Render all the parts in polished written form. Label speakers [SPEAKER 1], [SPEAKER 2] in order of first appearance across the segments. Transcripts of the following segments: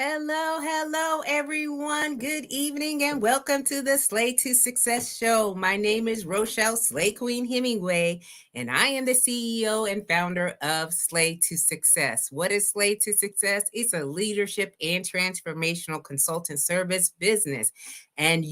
[SPEAKER 1] Hello, everyone. Good evening and welcome to the Slay to Success show. My name is Rochelle Slay Queen Hemingway, and I am the CEO and founder of Slay to Success. What is Slay to Success? It's a leadership and transformational consultant service business. And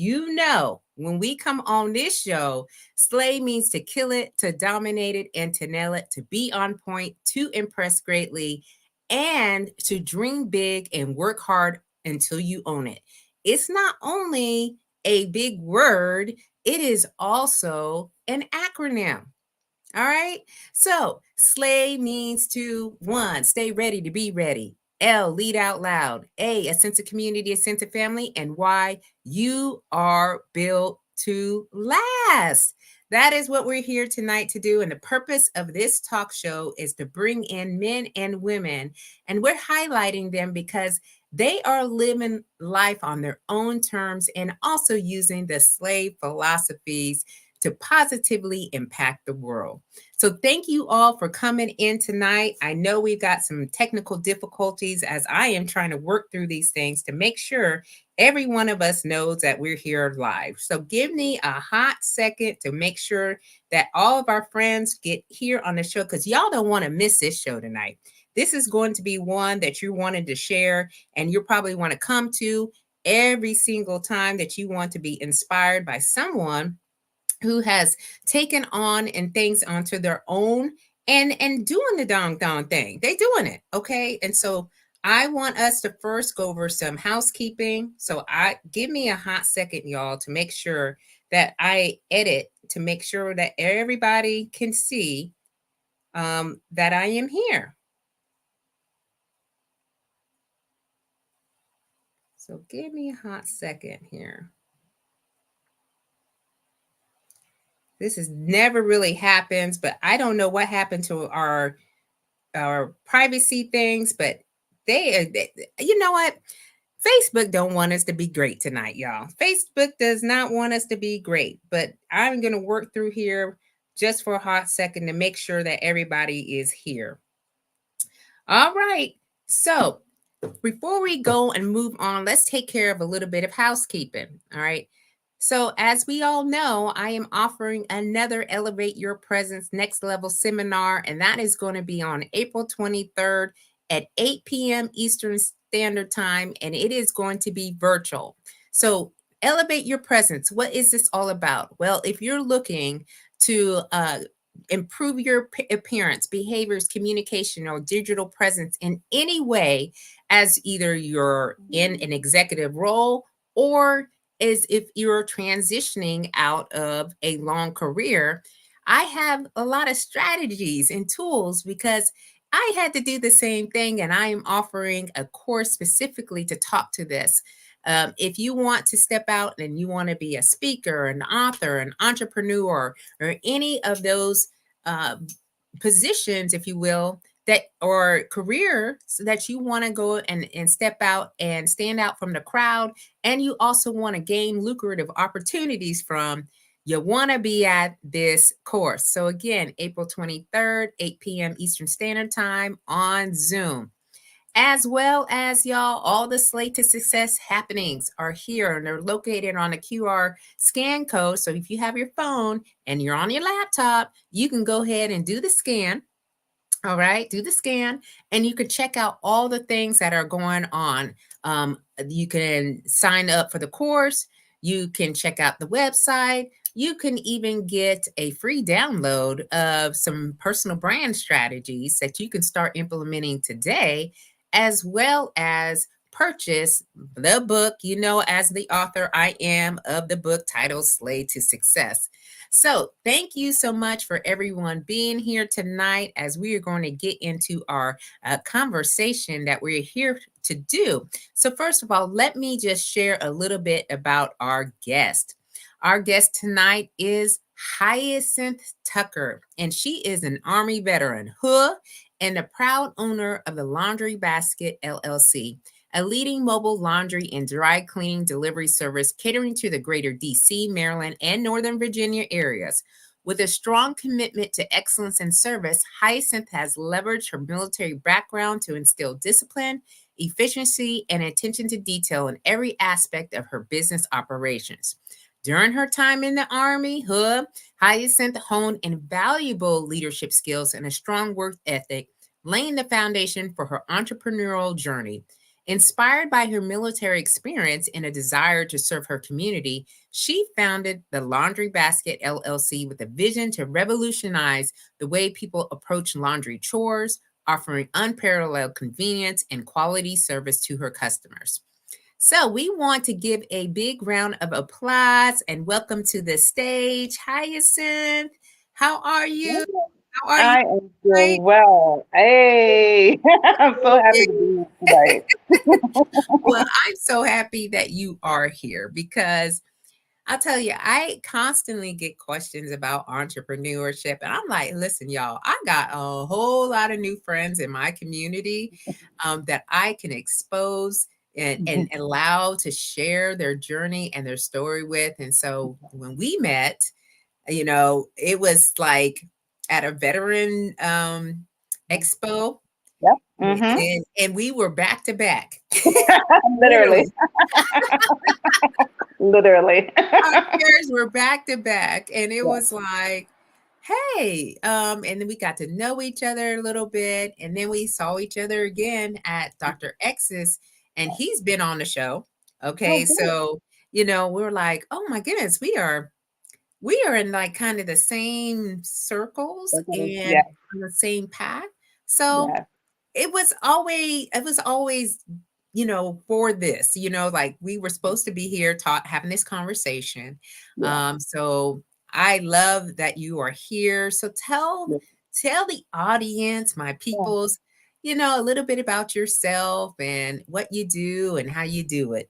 [SPEAKER 1] when we come on this show, slay means to kill it, to dominate it, and to nail it, to be on point, to impress greatly, and to dream big and work hard until you own it. It's not only a big word, it is also an acronym. All right. So slay means to one, stay ready to be ready. L, lead out loud. A sense of community, a sense of family. And Y, you are built to last. That is what we're here tonight to do. And the purpose of this talk show is to bring in men and women. And we're highlighting them because they are living life on their own terms and also using the slave philosophies to positively impact the world. So thank you all for coming in tonight. I know we've got some technical difficulties as I am trying to work through these things to make sure every one of us knows that we're here live. So give me a hot second to make sure that all of our friends get here on the show, because y'all don't want to miss this show tonight. This is going to be one that you wanted to share and you'll probably want to come to every single time that you want to be inspired by someone who has taken on and things onto their own and doing the dong thing. They doing it, okay? And so I want us to first go over some housekeeping. So give me a hot second, y'all, to make sure that I edit to make sure that everybody can see that I am here. So give me a hot second here. This is never really happens, but I don't know what happened to our privacy things, but you know what? Facebook don't want us to be great tonight, y'all. Facebook does not want us to be great, but I'm going to work through here just for a hot second to make sure that everybody is here. All right. So before we go and move on, let's take care of a little bit of housekeeping. All right. So, as we all know, I am offering another Elevate Your Presence Next Level seminar, and that is going to be on April 23rd at 8 p.m. Eastern Standard Time, and it is going to be virtual. So, Elevate Your Presence, what is this all about? Well, if you're looking to improve your appearance, behaviors, communication, or digital presence in any way, as either you're in an executive role or is if you're transitioning out of a long career, I have a lot of strategies and tools because I had to do the same thing, and I am offering a course specifically to talk to this. If you want to step out and you want to be a speaker, an author, an entrepreneur, or any of those positions, if you will, that or career so that you want to go and step out and stand out from the crowd, and you also want to gain lucrative opportunities from, you want to be at this course. So again, April 23rd, 8 p.m. Eastern Standard Time on Zoom. As well as, y'all, all the Slay to Success happenings are here, and they're located on a QR scan code. So if you have your phone and you're on your laptop, you can go ahead and do the scan. All right, do the scan, and you can check out all the things that are going on. You can sign up for the course. You can check out the website. You can even get a free download of some personal brand strategies that you can start implementing today, as well as purchase the book, as the author I am of the book titled Slay to Success. So thank you so much for everyone being here tonight as we are going to get into our conversation that we're here to do. So first of all, let me just share a little bit about our guest. Our guest tonight is Hyacinth Tucker, and she is an Army veteran, and the proud owner of the Laundry Basket LLC, a leading mobile laundry and dry cleaning delivery service catering to the greater DC, Maryland, and Northern Virginia areas. With a strong commitment to excellence and service, Hyacinth has leveraged her military background to instill discipline efficiency, and attention to detail in every aspect of her business operations. During her time in the Army, Hyacinth honed invaluable leadership skills and a strong work ethic, laying the foundation for her entrepreneurial journey. Inspired by her military experience and a desire to serve her community, she founded the Laundry Basket LLC with a vision to revolutionize the way people approach laundry chores, offering unparalleled convenience and quality service to her customers. So, we want to give a big round of applause and welcome to the stage, Hyacinth. How are you? How are you?
[SPEAKER 2] I am doing well. Hey, I'm so happy to be here tonight.
[SPEAKER 1] Well, I'm so happy that you are here because I'll tell you, I constantly get questions about entrepreneurship. And I'm like, listen, y'all, I got a whole lot of new friends in my community that I can expose and allow to share their journey and their story with. And so when we met, it was like at a veteran expo.
[SPEAKER 2] Yep. Mm-hmm.
[SPEAKER 1] And we were back to back.
[SPEAKER 2] Literally.
[SPEAKER 1] Literally.
[SPEAKER 2] Literally.
[SPEAKER 1] Our chairs were back to back, and it was like, hey, and then we got to know each other a little bit, and then we saw each other again at Dr. X's, and he's been on the show.
[SPEAKER 2] Oh,
[SPEAKER 1] Okay,
[SPEAKER 2] good.
[SPEAKER 1] so we were like, oh my goodness, we are in like kind of the same circles
[SPEAKER 2] Okay.
[SPEAKER 1] and
[SPEAKER 2] Yes.
[SPEAKER 1] on the same path. So
[SPEAKER 2] Yes.
[SPEAKER 1] it was always for this, like we were supposed to be here having this conversation.
[SPEAKER 2] Yes.
[SPEAKER 1] So I love that you are here. So tell
[SPEAKER 2] Yes.
[SPEAKER 1] tell the audience, my
[SPEAKER 2] Yes.
[SPEAKER 1] peoples, a little bit about yourself and what you do and how you do it.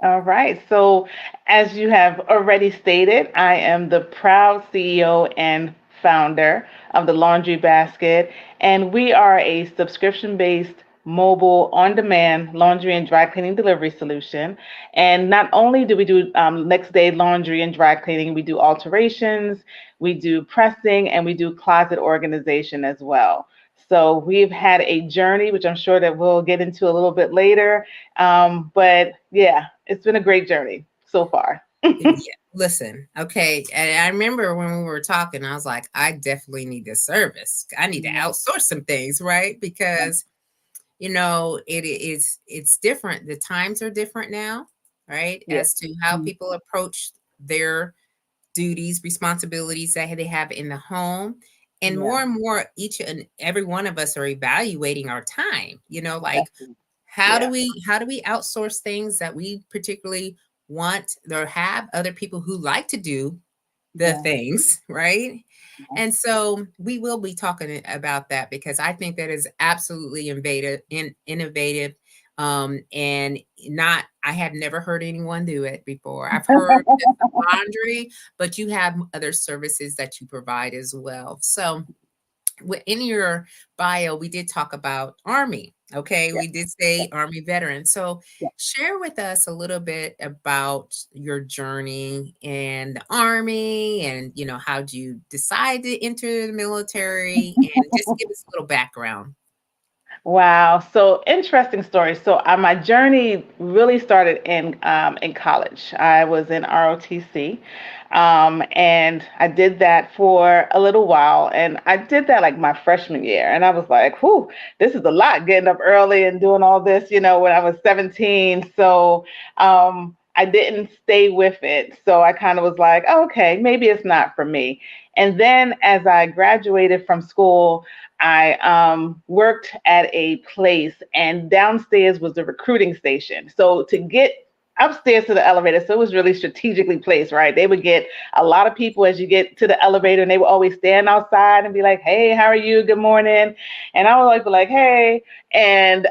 [SPEAKER 2] All right. So, as you have already stated, I am the proud CEO and founder of the Laundry Basket, and we are a subscription based mobile on demand laundry and dry cleaning delivery solution. And not only do we do next day laundry and dry cleaning, we do alterations, we do pressing, and we do closet organization as well. So, we've had a journey, which I'm sure that we'll get into a little bit later, but yeah, it's been a great journey so far.
[SPEAKER 1] Yeah, listen, okay. And I remember when we were talking, I was like, I definitely need this service. I need to
[SPEAKER 2] Yeah,
[SPEAKER 1] outsource some things, right? Because it's different. The times are different now, right?
[SPEAKER 2] yeah,
[SPEAKER 1] As to how
[SPEAKER 2] mhm,
[SPEAKER 1] people approach their duties, responsibilities that they have in the home.
[SPEAKER 2] yeah,
[SPEAKER 1] And more, each and every one of us are evaluating our time, like
[SPEAKER 2] definitely.
[SPEAKER 1] how do
[SPEAKER 2] Yeah,
[SPEAKER 1] we outsource things that we particularly want or have other people who like to do the
[SPEAKER 2] yeah,
[SPEAKER 1] things, right?
[SPEAKER 2] yeah.
[SPEAKER 1] And so we will be talking about that because I think that is absolutely innovative. And not, I have never heard anyone do it before. I've heard just the laundry, but you have other services that you provide as well. So in your bio, we did talk about Army. Okay,
[SPEAKER 2] Yeah,
[SPEAKER 1] we did
[SPEAKER 2] yeah,
[SPEAKER 1] say Army veteran. So
[SPEAKER 2] yeah.
[SPEAKER 1] share with us a little bit about your journey in the Army and, how'd you decide to enter the military and just give us a little background.
[SPEAKER 2] Wow. So interesting story. So my journey really started in college. I was in ROTC, and I did that for a little while. And I did that like my freshman year, and I was like, "Whew, this is a lot. Getting up early and doing all this, when I was 17." So I didn't stay with it. So I kind of was like, oh, "Okay, maybe it's not for me." And then as I graduated from school, I worked at a place, and downstairs was the recruiting station. So to get upstairs to the elevator, so it was really strategically placed, right? They would get a lot of people as you get to the elevator, and they would always stand outside and be like, "Hey, how are you? Good morning." And I would like be like, "Hey." And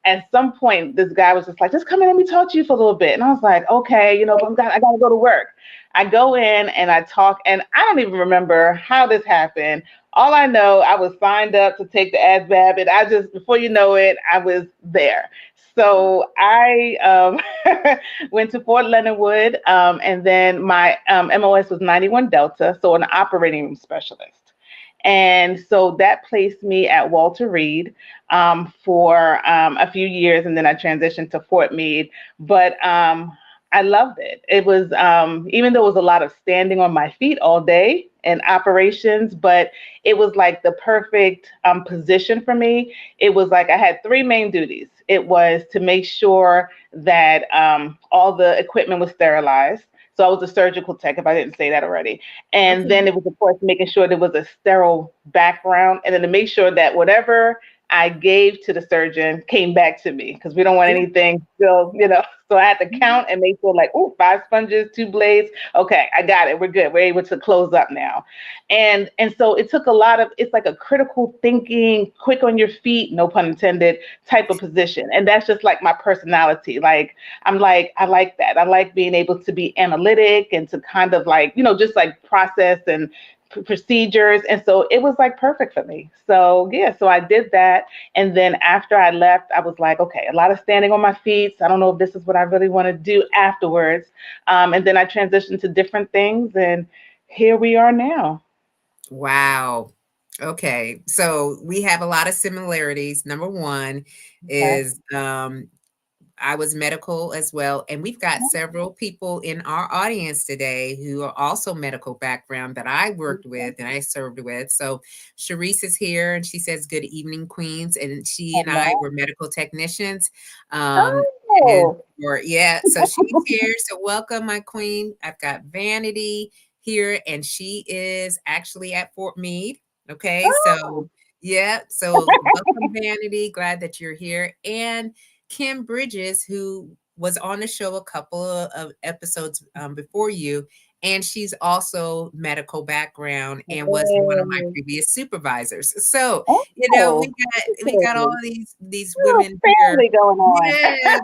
[SPEAKER 2] at some point, this guy was just like, "Just come in, let me talk to you for a little bit." And I was like, "Okay, but I got to go to work." I go in and I talk, and I don't even remember how this happened. All I know, I was signed up to take the ASVAB, and I just, before you know it, I was there. So I went to Fort Leonard Wood, and then my MOS was 91 Delta, so an operating room specialist. And so that placed me at Walter Reed for a few years, and then I transitioned to Fort Meade. But I loved it. It was, even though it was a lot of standing on my feet all day in operations, but it was like the perfect position for me. It was like I had three main duties. It was to make sure that all the equipment was sterilized. So I was a surgical tech, if I didn't say that already. And
[SPEAKER 1] Okay.
[SPEAKER 2] then it was, of course, making sure there was a sterile background, and then to make sure that whatever I gave to the surgeon came back to me, because we don't want
[SPEAKER 1] Yeah.
[SPEAKER 2] anything still, So I had to
[SPEAKER 1] Mhm.
[SPEAKER 2] count and make sure, like, oh, 5 sponges, 2 blades. Okay, I got it. We're good. We're able to close up now. And so it took a lot of, it's like a critical thinking, quick on your feet, no pun intended, type of position. And that's just like my personality. Like, I'm like, I like that. I like being able to be analytic and to kind of like, just like process and procedures. And so it was like perfect for me. So yeah, so I did that. And then after I left, I was like, okay, a lot of standing on my feet. So I don't know if this is what I really want to do afterwards. And then I transitioned to different things, and here we are now.
[SPEAKER 1] Wow. Okay. So we have a lot of similarities. Number one
[SPEAKER 2] Okay.
[SPEAKER 1] is I was medical as well. And we've got several people in our audience today who are also medical background that I worked with and I served with. So Sharice is here and she says, "Good evening, Queens." And she and I
[SPEAKER 2] Hello.
[SPEAKER 1] were medical technicians. Um, and
[SPEAKER 2] Oh,
[SPEAKER 1] yeah, so she's here. So welcome, my queen. I've got Vanity here, and she is actually at Fort Meade. Okay, so
[SPEAKER 2] oh,
[SPEAKER 1] yeah, so welcome, Vanity. Glad that you're here. And Kim Bridges, who was on the show a couple of episodes before you, and she's also medical background and was one of my
[SPEAKER 2] hey.
[SPEAKER 1] previous supervisors. So we
[SPEAKER 2] Oh,
[SPEAKER 1] got all
[SPEAKER 2] okay.
[SPEAKER 1] of these
[SPEAKER 2] Little
[SPEAKER 1] women here.
[SPEAKER 2] family going on.
[SPEAKER 1] Yeah,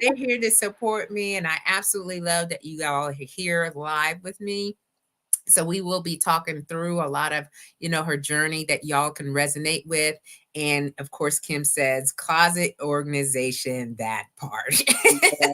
[SPEAKER 1] they're here to support me, and I absolutely love that you all are here live with me. So we will be talking through a lot of, her journey that y'all can resonate with. And of course, Kim says closet organization, that part.
[SPEAKER 2] Yeah,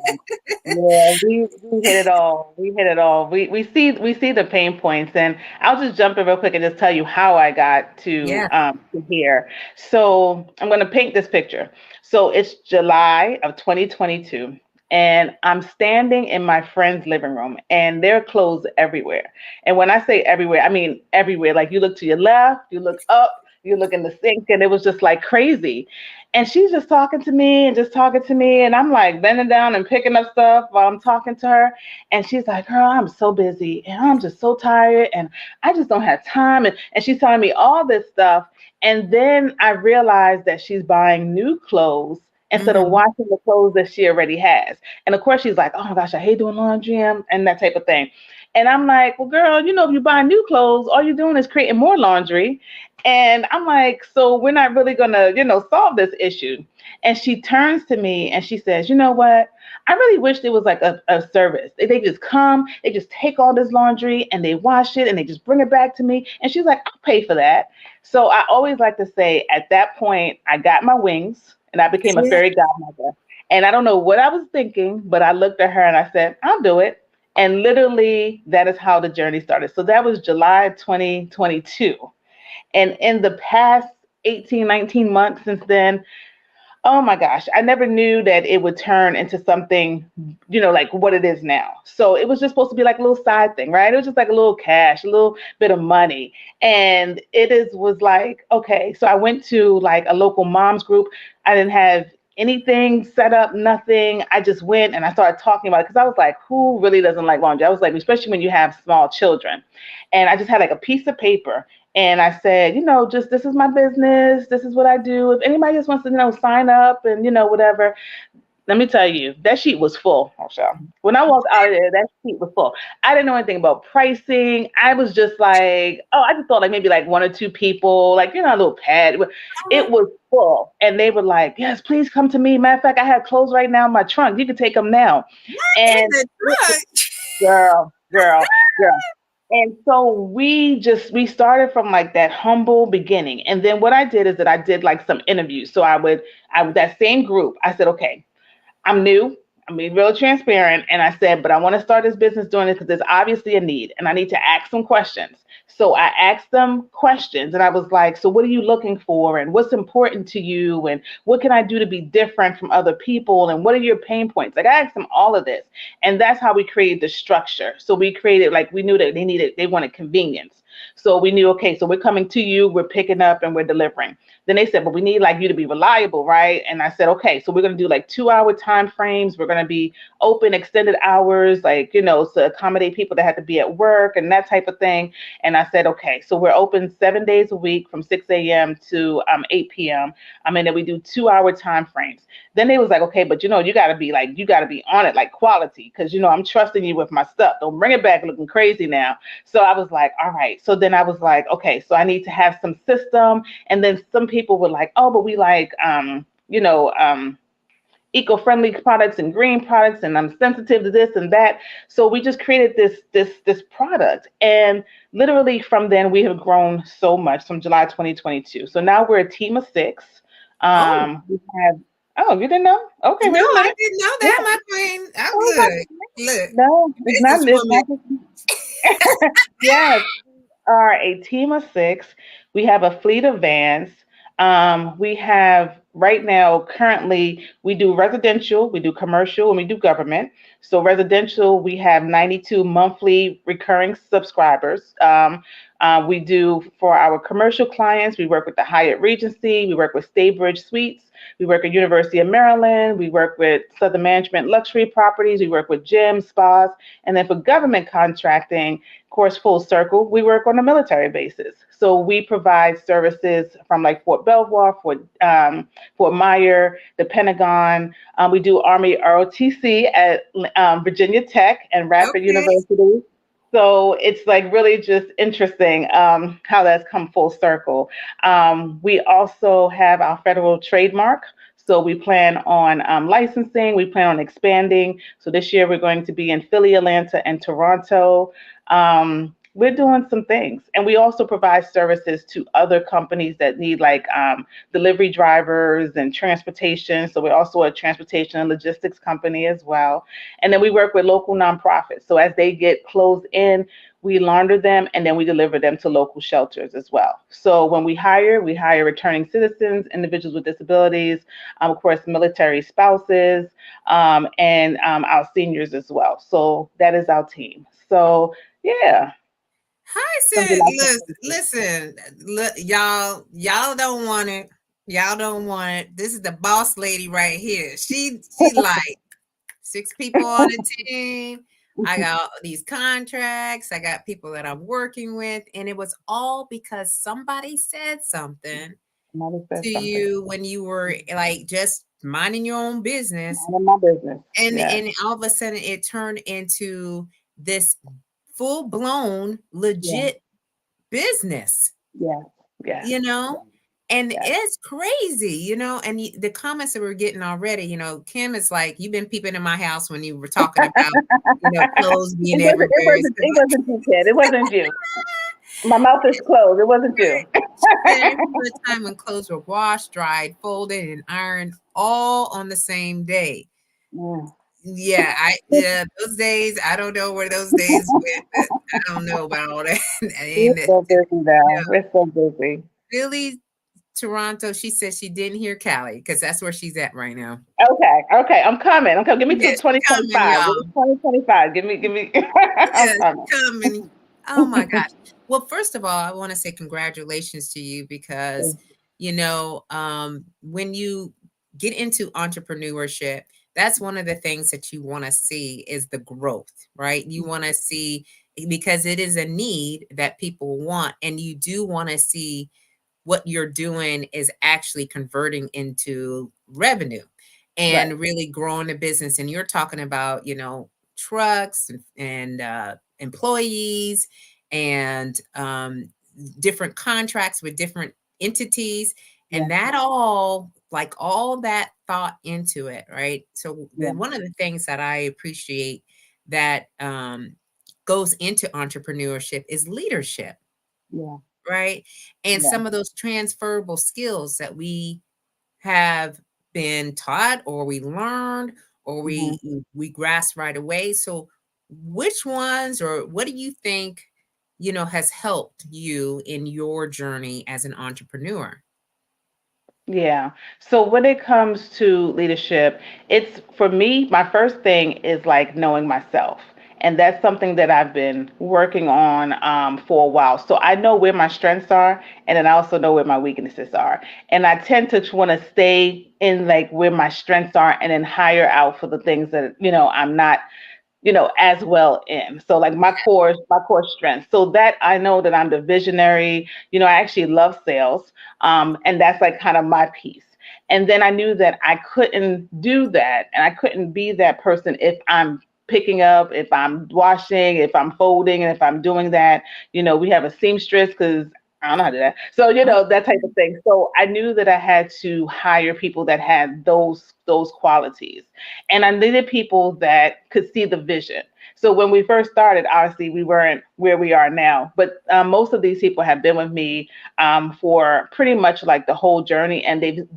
[SPEAKER 2] yeah, we hit it all. We hit it all. We see the pain points, and I'll just jump in real quick and just tell you how I got
[SPEAKER 1] Yeah.
[SPEAKER 2] to here. So I'm going to paint this picture. So it's July of 2022, and I'm standing in my friend's living room, and there are clothes everywhere. And when I say everywhere, I mean everywhere. Like you look to your left, you look up, you look in the sink, and it was just like crazy. And she's just talking to me and just talking to me. And I'm like bending down and picking up stuff while I'm talking to her. And she's like, "Girl, I'm so busy and I'm just so tired and I just don't have time." And she's telling me all this stuff. And then I realized that she's buying new clothes instead of
[SPEAKER 1] Hmm.
[SPEAKER 2] washing the clothes that she already has. And of course, she's like, "Oh my gosh, I hate doing laundry and that type of thing." And I'm like, "Well, girl, if you buy new clothes, all you're doing is creating more laundry." And I'm like, "So we're not really gonna, solve this issue." And she turns to me and she says, "You know what? I really wish there was like a service. They just come, they just take all this laundry and they wash it and they just bring it back to me." And she's like, "I'll pay for that." So I always like to say at that point, I got my wings and I became a
[SPEAKER 1] Yeah.
[SPEAKER 2] fairy godmother. And I don't know what I was thinking, but I looked at her and I said, "I'll do it." And literally, that is how the journey started. So that was July 2022. And in the past 18, 19 months since then, oh my gosh, I never knew that it would turn into something, like what it is now. So it was just supposed to be like a little side thing, right? It was just like a little cash, a little bit of money. And was like, okay. So I went to like a local moms group. I didn't have anything set up, nothing. I just went and I started talking about it because I was like, who really doesn't like laundry? I was like, especially when you have small children. And I just had like a piece of paper and I said, just this is my business. This is what I do. If anybody just wants to, sign up and, whatever. Let me tell you, that sheet was full, Rochelle. When I walked out of there, that sheet was full. I didn't know anything about pricing. I was just like, oh, I just thought like maybe like one or two people, like, a little pad. It was full. And they were like, yes, please come to me. Matter of fact, I have clothes right now in my trunk. You can take them now.
[SPEAKER 1] In
[SPEAKER 2] And
[SPEAKER 1] the truck.
[SPEAKER 2] girl. And so we started from like that humble beginning. And then what I did is that I did like some interviews. So I would that same group, I said, okay, I'm new. I'm being real transparent. And I said, but I want to start this business doing this because there's obviously a need and I need to ask some questions. So I asked them questions and I was like, so what are you looking for? And what's important to you? And what can I do to be different from other people? And what are your pain points? Like I asked them all of this. And that's how we created the structure. So we created, like, we knew that they wanted convenience. So we knew, okay, so we're coming to you, we're picking up and we're delivering. Then they said, but we need like you to be reliable, right? And I said, okay, so we're going to do like 2 hour time frames. We're going to be open extended hours, like, to accommodate people that had to be at work and that type of thing. And I said, okay, so we're open 7 days a week from 6 a.m. to 8 p.m. I mean, then we do 2 hour time frames. Then they was like, okay, but you got to be on it, like quality, because I'm trusting you with my stuff. Don't bring it back looking crazy now. So I was like, all right. So then I was like, okay, so I need to have some system. And then some people were like, oh, but we like, eco-friendly products and green products, and I'm sensitive to this and that. So we just created this product, and literally from then we have grown so much from July 2022. So now we're a team of 6.
[SPEAKER 1] Oh,
[SPEAKER 2] We have. Oh, you didn't know? Okay,
[SPEAKER 1] no,
[SPEAKER 2] wait a
[SPEAKER 1] I
[SPEAKER 2] minute.
[SPEAKER 1] didn't know
[SPEAKER 2] Yeah.
[SPEAKER 1] that, my queen. I'm
[SPEAKER 2] Oh,
[SPEAKER 1] good. Look,
[SPEAKER 2] no, it's not. It's
[SPEAKER 1] businesswoman.
[SPEAKER 2] not. Yes, are a team of 6. We have a fleet of vans. We have right now, currently, we do residential, we do commercial, and we do government. So, residential, we have 92 monthly recurring subscribers. We do for our commercial clients, we work with the Hyatt Regency, we work with Staybridge Suites, we work at University of Maryland, we work with Southern Management Luxury Properties, we work with gyms, spas, and then for government contracting, of course, full circle, we work on a military basis. So we provide services from like Fort Belvoir, Fort Myer, the Pentagon. We do Army ROTC at Virginia Tech and Radford
[SPEAKER 1] Okay.
[SPEAKER 2] University. So it's like really just interesting how that's come full circle. We also have our federal trademark. So we plan on licensing, we plan on expanding. So this year we're going to be in Philly, Atlanta, and Toronto. We're doing some things. And we also provide services to other companies that need like delivery drivers and transportation. So we're also a transportation and logistics company as well. And then we work with local nonprofits. So as they get closed in, we launder them and then we deliver them to local shelters as well. So when we hire returning citizens, individuals with disabilities, of course, military spouses, and our seniors as well. So that is our team. So yeah, from
[SPEAKER 1] Hyacinth,
[SPEAKER 2] July 2022.
[SPEAKER 1] listen, look, y'all don't want it. Y'all don't want it. This is the boss lady right here. She like 6 people on the team. I got all these contracts. I got people that I'm working with. And it was all because somebody said something
[SPEAKER 2] Somebody said
[SPEAKER 1] to
[SPEAKER 2] something.
[SPEAKER 1] you when you were like just minding your own business.
[SPEAKER 2] None of my business. Yes,
[SPEAKER 1] And all of a sudden it turned into this full blown
[SPEAKER 2] yes,
[SPEAKER 1] legit business,
[SPEAKER 2] yes, yes,
[SPEAKER 1] you know? And
[SPEAKER 2] yes.
[SPEAKER 1] it's crazy, and the comments that we're getting already, Kim is like, "You've been peeping in my house when you were talking about, clothes being everywhere." And stuff
[SPEAKER 2] It
[SPEAKER 1] like
[SPEAKER 2] wasn't you, kid. It wasn't you. My mouth is closed. It wasn't you.
[SPEAKER 1] that. She said, "I remember a time when clothes were washed, dried, folded, and ironed all on the same day."
[SPEAKER 2] Mm.
[SPEAKER 1] Yeah, those days, I don't know where those days went, but I don't know about all that.
[SPEAKER 2] We're
[SPEAKER 1] And,
[SPEAKER 2] so busy
[SPEAKER 1] yeah,
[SPEAKER 2] now. We're so busy.
[SPEAKER 1] Philly, Toronto, she said she didn't hear Cali because that's where she's at right now.
[SPEAKER 2] Okay, okay. I'm coming. I'm coming. Give me
[SPEAKER 1] Yeah,
[SPEAKER 2] till
[SPEAKER 1] she coming,
[SPEAKER 2] 2025. Give me
[SPEAKER 1] y'all.
[SPEAKER 2] 2025. Give me. I'm
[SPEAKER 1] Yeah, she
[SPEAKER 2] coming.
[SPEAKER 1] coming. Oh my gosh. Well, first of all, I want to say congratulations to you because, when you get into entrepreneurship, that's one of the things that you want to see is the growth, right? You want to see because it is a need that people want, and you do want to see what you're doing is actually converting into revenue
[SPEAKER 2] Right.
[SPEAKER 1] and really growing the business. And you're talking about, trucks and employees and different contracts with different entities.
[SPEAKER 2] Yeah.
[SPEAKER 1] And that all, like all that thought into it, right? So
[SPEAKER 2] Yeah.
[SPEAKER 1] one of the things that I appreciate that goes into entrepreneurship is leadership,
[SPEAKER 2] Yeah.
[SPEAKER 1] right? And
[SPEAKER 2] Yeah.
[SPEAKER 1] some of those transferable skills that we have been taught or we learned or
[SPEAKER 2] Mhm.
[SPEAKER 1] we grasp right away. So which ones, or what do you think, has helped you in your journey as an entrepreneur?
[SPEAKER 2] Yeah. So when it comes to leadership, it's for me, my first thing is like knowing myself. And that's something that I've been working on for a while. So I know where my strengths are, and then I also know where my weaknesses are. And I tend to want to stay in like where my strengths are and then hire out for the things that, I'm not as well in. So like my core strength. So that I know that I'm the visionary. I actually love sales. And that's like kind of my piece. And then I knew that I couldn't do that and I couldn't be that person if I'm picking up, if I'm washing, if I'm folding, and if I'm doing that. We have a seamstress because I don't know how to do that. So, that type of thing. So I knew that I had to hire people that had those qualities. And I needed people that could see the vision. So when we first started, obviously we weren't where we are now, but most of these people have been with me for pretty much like the whole journey, and they've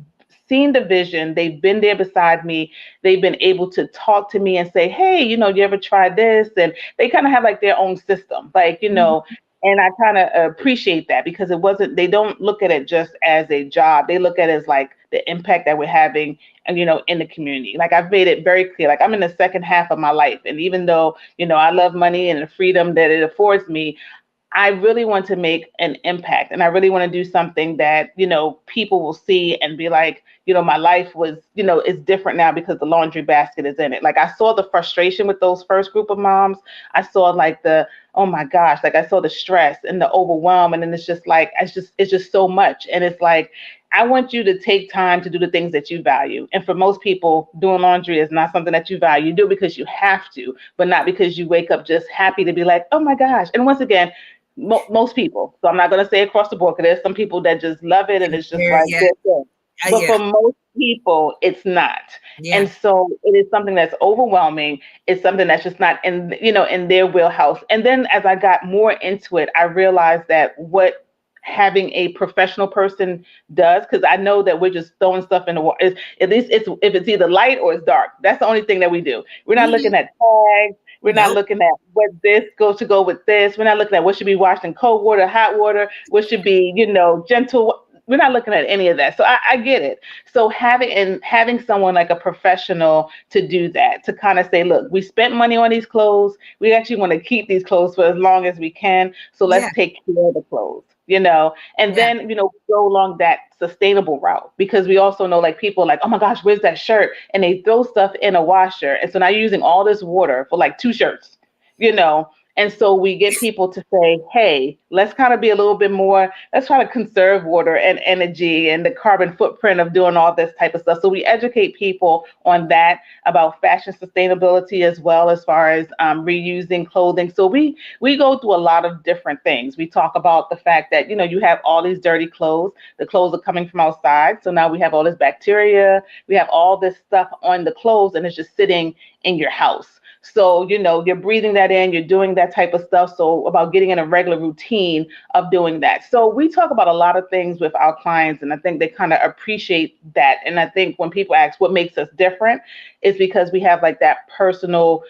[SPEAKER 2] seen the vision. They've been there beside me. They've been able to talk to me and say, "Hey, you ever tried this?" And they kind of have like their own system, like
[SPEAKER 1] Mhm.
[SPEAKER 2] And I kind of appreciate that because it wasn't. They don't look at it just as a job. They look at it as like the impact that we're having and in the community. Like I've made it very clear, like I'm in the second half of my life, and even though I love money and the freedom that it affords me, I really want to make an impact, and I really want to do something that people will see and be like, my life was is different now because the laundry basket is in it. Like I saw the frustration with those first group of moms. I saw like the, oh my gosh, like I saw the stress and the overwhelm, and then it's just like it's just so much, and it's like I want you to take time to do the things that you value. And for most people, doing laundry is not something that you value. You do it because you have to, but not because you wake up just happy to be like, oh my gosh. And once again, most people. So I'm not going to say across the board because there's some people that just love it and it's just
[SPEAKER 1] There,
[SPEAKER 2] like
[SPEAKER 1] yeah,
[SPEAKER 2] this. But
[SPEAKER 1] yeah,
[SPEAKER 2] for most people, it's not.
[SPEAKER 1] yeah,
[SPEAKER 2] And so it is something that's overwhelming. It's something that's just not in their wheelhouse. And then as I got more into it, I realized that what having a professional person does, because I know that we're just throwing stuff in the water. At least it's if it's either light or it's dark. That's the only thing that we do. We're not
[SPEAKER 1] hmm
[SPEAKER 2] looking at tags. We're not
[SPEAKER 1] nope,
[SPEAKER 2] looking at what this goes to go with this. We're not looking at what should be washed in cold water, hot water, what should be, gentle. We're not looking at any of that. So I get it. So having someone like a professional to do that, to kind of say, look, we spent money on these clothes. We actually want to keep these clothes for as long as we can. So
[SPEAKER 1] yeah,
[SPEAKER 2] let's take care of the clothes, and
[SPEAKER 1] yeah,
[SPEAKER 2] then, go along that sustainable route because we also know like people are like, oh my gosh, where's that shirt? And they throw stuff in a washer. And so now you're using all this water for like two shirts, you know. And so we get people to say, hey, let's kind of be a little bit more, let's try to conserve water and energy and the carbon footprint of doing all this type of stuff. So we educate people on that about fashion sustainability as well as far as reusing clothing. So we go through a lot of different things. We talk about the fact that, you have all these dirty clothes. The clothes are coming from outside. So now we have all this bacteria. We have all this stuff on the clothes and it's just sitting in your house. So, you're breathing that in, you're doing that type of stuff. So, about getting in a regular routine of doing that. So, we talk about a lot of things with our clients, and I think they kind of appreciate that. And I think when people ask what makes us different, is because we have like that personal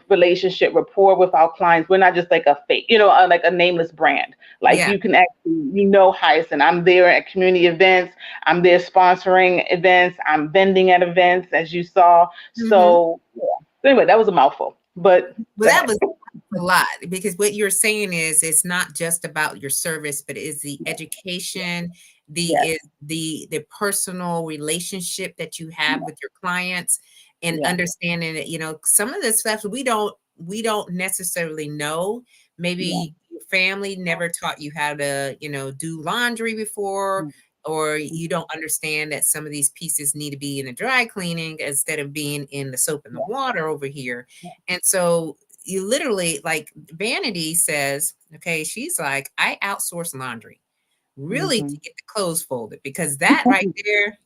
[SPEAKER 2] relationship rapport with our clients. We're not just like a fake, like a nameless brand. Like
[SPEAKER 1] yeah.
[SPEAKER 2] you can actually, Hyacinth. I'm there at community events. I'm there sponsoring events. I'm vending at events, as you saw.
[SPEAKER 1] hmm
[SPEAKER 2] So, yeah. So anyway, that was a mouthful, but
[SPEAKER 1] Well,
[SPEAKER 2] go
[SPEAKER 1] that
[SPEAKER 2] ahead.
[SPEAKER 1] was a lot, because what you're saying is it's not just about your service, but it's the education,
[SPEAKER 2] Yes,
[SPEAKER 1] the personal relationship that you have with your clients, and
[SPEAKER 2] yes,
[SPEAKER 1] understanding that, some of the stuff we don't necessarily know.
[SPEAKER 2] yeah,
[SPEAKER 1] Maybe your family never taught you how to, do laundry before,
[SPEAKER 2] mm,
[SPEAKER 1] or
[SPEAKER 2] mm,
[SPEAKER 1] you don't understand that some of these pieces need to be in the dry cleaning instead of being in the soap and the
[SPEAKER 2] yeah,
[SPEAKER 1] water over here.
[SPEAKER 2] yeah,
[SPEAKER 1] And so you literally, like Vanity says, okay, she's like, I outsource laundry really to
[SPEAKER 2] mhm,
[SPEAKER 1] get the clothes folded, because that right there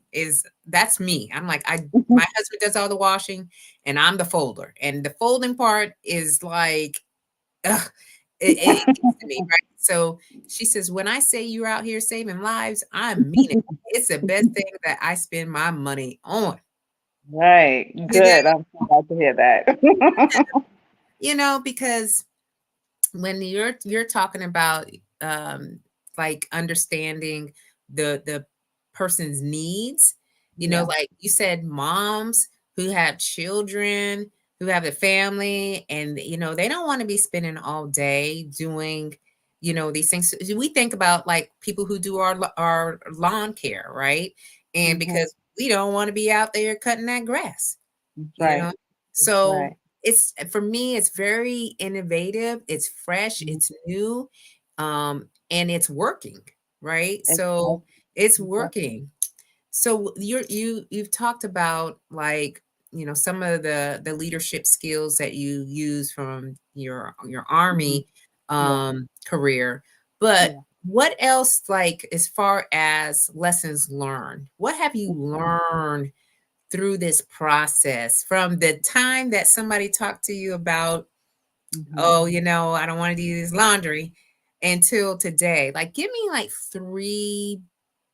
[SPEAKER 1] that's me. I'm like, my husband does all the washing and I'm the folder. And the folding part is like, ugh, it gets to me, right? So she says, when I say you're out here saving lives, I mean it. It's the best thing that I spend my money on.
[SPEAKER 2] Right.
[SPEAKER 1] You know,
[SPEAKER 2] Good. I'm so glad to hear that.
[SPEAKER 1] because when you're talking about um like understanding the person's needs,
[SPEAKER 2] Yeah.
[SPEAKER 1] like you said, moms who have children, who have a family, and they don't want to be spending all day doing these things. We think about like people who do our lawn care, right? And
[SPEAKER 2] Hmm.
[SPEAKER 1] because we don't want to be out there cutting that grass,
[SPEAKER 2] That's
[SPEAKER 1] you know
[SPEAKER 2] right. That's
[SPEAKER 1] so
[SPEAKER 2] right.
[SPEAKER 1] it's, for me, it's very innovative, it's fresh,
[SPEAKER 2] Mhm.
[SPEAKER 1] it's new, and it's working, right?
[SPEAKER 2] Exactly.
[SPEAKER 1] So it's
[SPEAKER 2] Exactly.
[SPEAKER 1] working. So you've talked about, like, some of the leadership skills that you use from your
[SPEAKER 2] Hmm.
[SPEAKER 1] army
[SPEAKER 2] Yeah.
[SPEAKER 1] career, but
[SPEAKER 2] Yeah.
[SPEAKER 1] what else, like, as far as lessons learned, what have you learned through this process, from the time that somebody talked to you about,
[SPEAKER 2] Hmm.
[SPEAKER 1] oh, I don't want to do this laundry, until today? Like, give me like three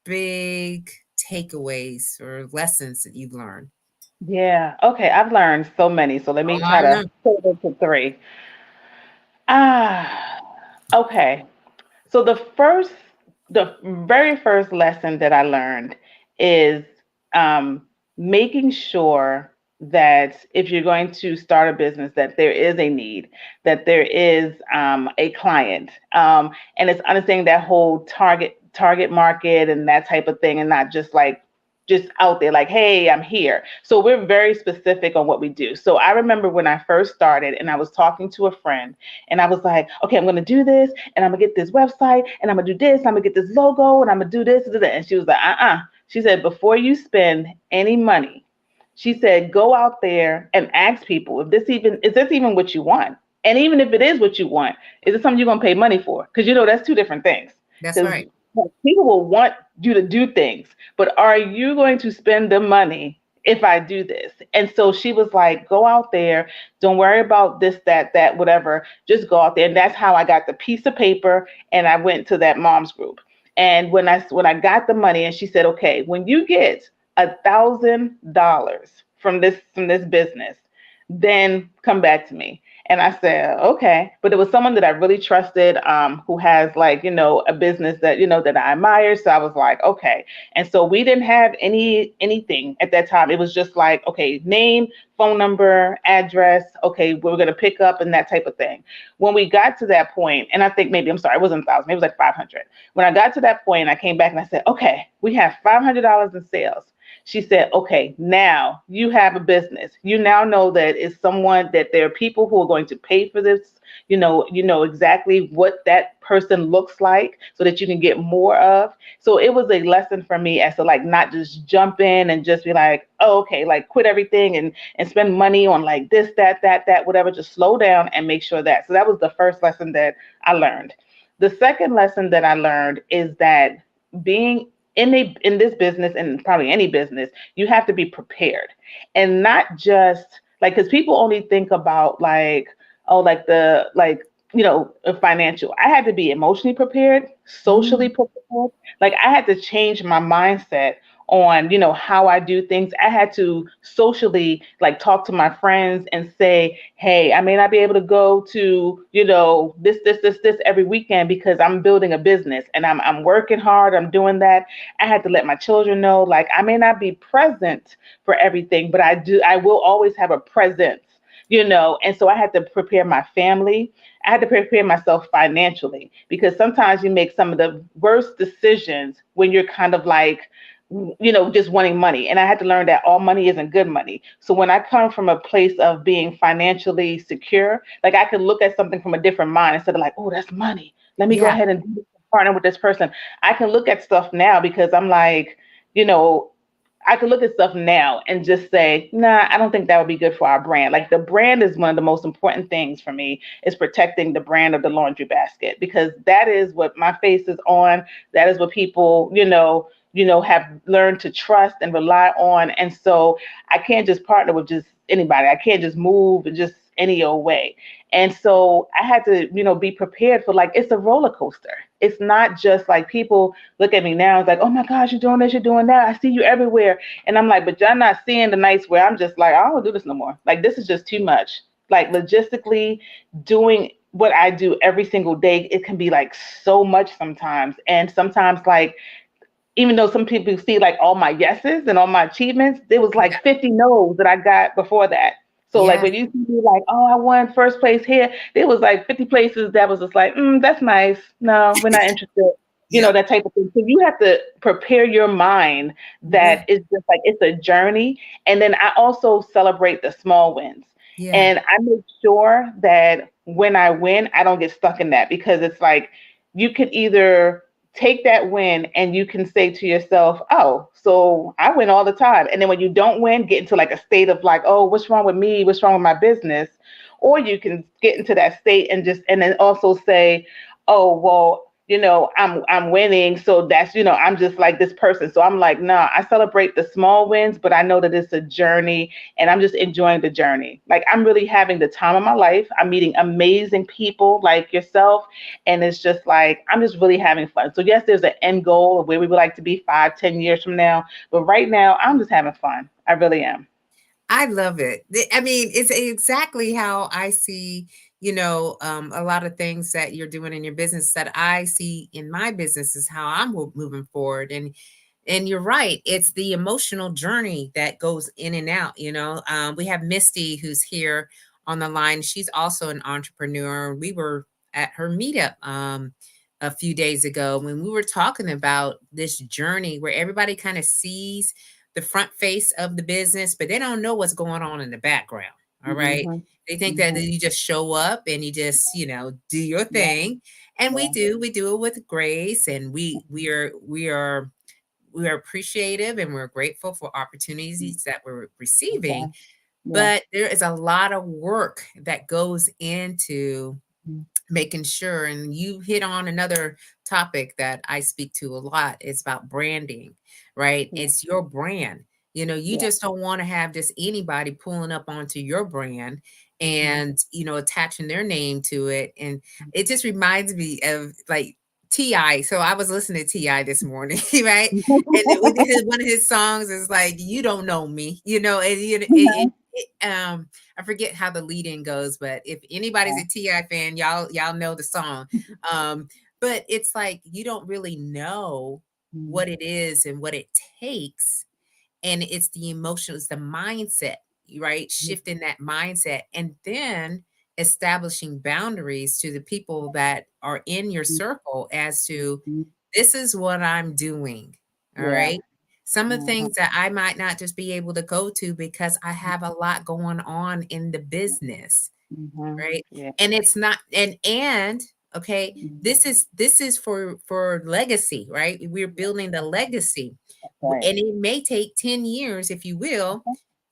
[SPEAKER 1] big takeaways or lessons that you've learned.
[SPEAKER 2] Yeah. Okay. I've learned so many. So let me
[SPEAKER 1] Oh,
[SPEAKER 2] try
[SPEAKER 1] I
[SPEAKER 2] to
[SPEAKER 1] know.
[SPEAKER 2] put it to three. Ah, okay. So the very first lesson that I learned is um, making sure that if you're going to start a business, that there is a need, that there is a client, and it's understanding that whole target market and that type of thing, and not just like just out there like, hey, I'm here. So we're very specific on what we do. So I remember when I first started, and I was talking to a friend, and I was like, okay, I'm going to do this, and I'm gonna get this website, and I'm gonna do this, I'm gonna get this logo, and I'm gonna do this, and that. And she was like, She said, before you spend any money, she said, go out there and ask people if this even what you want? And even if it is what you want, is it something you're gonna pay money for? Because that's two different things.
[SPEAKER 1] That's
[SPEAKER 2] Because
[SPEAKER 1] right.
[SPEAKER 2] people will want you to do things, but are you going to spend the money if I do this? And so she was like, go out there, don't worry about this, that, whatever. Just go out there. And that's how I got the piece of paper, and I went to that mom's group. And when I got the money, and she said, okay, when you get $1,000 from this business, then come back to me. And I said, okay. But it was someone that I really trusted, who has, like, a business that I admire. So I was like, okay. And so we didn't have anything at that time. It was just like, okay, name, phone number, address. Okay, we're gonna pick up and that type of thing. When we got to that point, and I think maybe, I'm sorry, it wasn't 1,000, maybe it was like 500. When I got to that point, I came back and I said, okay, we have $500 in sales. She said, okay, now you have a business. You now know that it's someone, that there are people who are going to pay for this. You know exactly what that person looks like, so that you can get more of. So it was a lesson for me as to, like, not just jump in and just be like, oh, okay, like quit everything and spend money on like this, that, whatever. Just slow down and make sure that. So that was the first lesson that I learned. The second lesson that I learned is that being in this business, and probably any business, you have to be prepared, and not just like, because people only think about like, oh, like financial. I had to be emotionally prepared, socially
[SPEAKER 1] Mm,
[SPEAKER 2] prepared. Like, I had to change my mindset on how I do things. I had to socially, like, talk to my friends and say, hey, I may not be able to go to this every weekend because I'm building a business, and I'm working hard, I'm doing that. I had to let my children know, like, I may not be present for everything, but I will always have a presence. And so I had to prepare my family. I had to prepare myself financially, because sometimes you make some of the worst decisions when you're kind of like, just wanting money. And I had to learn that all money isn't good money. So when I come from a place of being financially secure, like, I could look at something from a different mind, instead of like, oh, that's money, let me go
[SPEAKER 1] yeah.
[SPEAKER 2] ahead and partner with this person. I can look at stuff now, because I'm like, you know, I could look at stuff now and just say, nah, I don't think that would be good for our brand. Like, the brand is one of the most important things for me, is protecting the brand of the laundry basket, because that is what my face is on. That is what people, have learned to trust and rely on. And so I can't just partner with just anybody. I can't just move just any old way. And so I had to, be prepared for, like, it's a roller coaster. It's not just like people look at me now, it's like, oh my gosh, you're doing this, you're doing that. I see you everywhere. And I'm like, but y'all not seeing the nights where I'm just like, I don't do this no more. Like, this is just too much. Like, logistically, doing what I do every single day, it can be like so much sometimes. And sometimes, like, even though some people see like all my yeses and all my achievements, there was
[SPEAKER 1] Yeah.
[SPEAKER 2] like 50 no's that I got before that. So like
[SPEAKER 1] Yeah.
[SPEAKER 2] when you see me like, oh, I won first place here, there was like 50 places that was just like, that's nice. No, we're not interested.
[SPEAKER 1] Yep.
[SPEAKER 2] That type of thing. So you have to prepare your mind
[SPEAKER 1] Yeah.
[SPEAKER 2] that it's just like it's a journey. And then I also celebrate the small wins.
[SPEAKER 1] Yeah.
[SPEAKER 2] And I make sure that when I win, I don't get stuck in that, because it's like you could either take that win and you can say to yourself, oh, so I win all the time. And then when you don't win, get into like a state of like, oh, what's wrong with me? What's wrong with my business? Or you can get into that state and then also say, oh, well, I'm winning. So that's, I'm just like this person. So I'm like, nah, I celebrate the small wins, but I know that it's a journey and I'm just enjoying the journey. Like, I'm really having the time of my life. I'm meeting amazing people like yourself. And it's just like, I'm just really having fun. So yes, there's an end goal of where we would like to be 5, 10 years from now. But right now, I'm just having fun. I really am.
[SPEAKER 1] I love it. I mean, it's exactly how I see, a lot of things that you're doing in your business that I see in my business is how I'm moving forward. And you're right. It's the emotional journey that goes in and out. We have Misty who's here on the line. She's also an entrepreneur. We were at her meetup a few days ago when we were talking about this journey where everybody kind of sees the front face of the business, but they don't know what's going on in the background. All right.
[SPEAKER 2] Mm-hmm.
[SPEAKER 1] They think that
[SPEAKER 2] Mm-hmm.
[SPEAKER 1] you just show up and you just, do your
[SPEAKER 2] Yeah.
[SPEAKER 1] thing. And
[SPEAKER 2] Yeah.
[SPEAKER 1] we do it with grace, and we are appreciative and we're grateful for opportunities that we're receiving.
[SPEAKER 2] Okay. Yeah.
[SPEAKER 1] But there is a lot of work that goes into
[SPEAKER 2] Mm-hmm.
[SPEAKER 1] making sure, and you hit on another topic that I speak to a lot. It's about branding, right?
[SPEAKER 2] Yeah.
[SPEAKER 1] It's your brand. You
[SPEAKER 2] Yeah.
[SPEAKER 1] just don't want to have just anybody pulling up onto your brand
[SPEAKER 2] Mm-hmm.
[SPEAKER 1] and attaching their name to it. And it just reminds me of like Ti. So I was listening to Ti this morning, right? And one of his songs is like, "You don't know me," and I forget how the lead in goes, but if anybody's a Ti fan, y'all know the song. Um, but it's like you don't really know
[SPEAKER 2] Mm-hmm.
[SPEAKER 1] what it is and what it takes, and it's the emotional, it's the mindset, right? Shifting that mindset, and then establishing boundaries to the people that are in your circle as to
[SPEAKER 2] Mm-hmm.
[SPEAKER 1] this is what I'm doing. All
[SPEAKER 2] Yeah.
[SPEAKER 1] right. Some of the
[SPEAKER 2] Mm-hmm.
[SPEAKER 1] things that I might not just be able to go to because I have a lot going on in the business,
[SPEAKER 2] Mm-hmm.
[SPEAKER 1] right?
[SPEAKER 2] Yeah.
[SPEAKER 1] And it's not and okay,
[SPEAKER 2] Mm-hmm.
[SPEAKER 1] this is for legacy, right? We're building the legacy.
[SPEAKER 2] Right.
[SPEAKER 1] And it may take 10 years, if you will,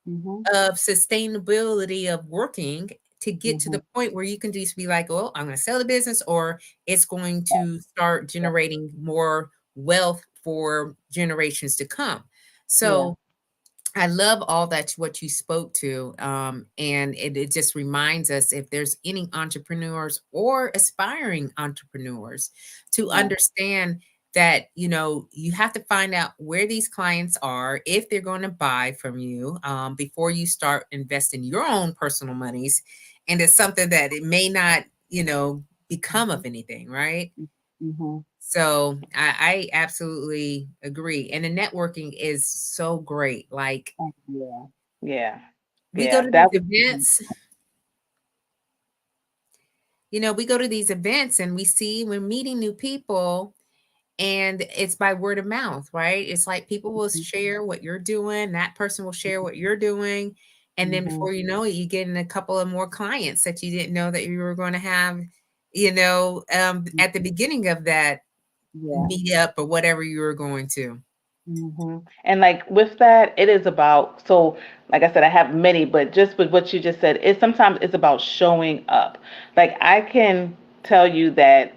[SPEAKER 2] Mm-hmm.
[SPEAKER 1] of sustainability of working to get to
[SPEAKER 2] Mm-hmm.
[SPEAKER 1] the point where you can just be like, well, I'm going to sell the business, or it's going to start generating more wealth for generations to come.
[SPEAKER 2] Yeah.
[SPEAKER 1] So I love all that what you spoke to, and it just reminds us if there's any entrepreneurs or aspiring entrepreneurs to
[SPEAKER 2] Yeah.
[SPEAKER 1] understand that you have to find out where these clients are if they're going to buy from you before you start investing your own personal monies, and it's something that it may not become of anything, right?
[SPEAKER 2] Mm-hmm.
[SPEAKER 1] So I absolutely agree. And the networking is so great. Like
[SPEAKER 2] Yeah. Yeah.
[SPEAKER 1] we go
[SPEAKER 2] Yeah.
[SPEAKER 1] to these
[SPEAKER 2] That was.
[SPEAKER 1] events, we go to these events and we see we're meeting new people, and it's by word of mouth, right? It's like people will share what you're doing, that person will share what you're doing. And then
[SPEAKER 2] Mm-hmm.
[SPEAKER 1] before you know it, you get in a couple of more clients that you didn't know that you were going to have, at the beginning of that
[SPEAKER 2] Yeah.
[SPEAKER 1] meetup or whatever you were going to.
[SPEAKER 2] Mm-hmm. And like with that, it is about, so like I said, I have many, but just with what you just said, it sometimes it's about showing up. Like I can tell you that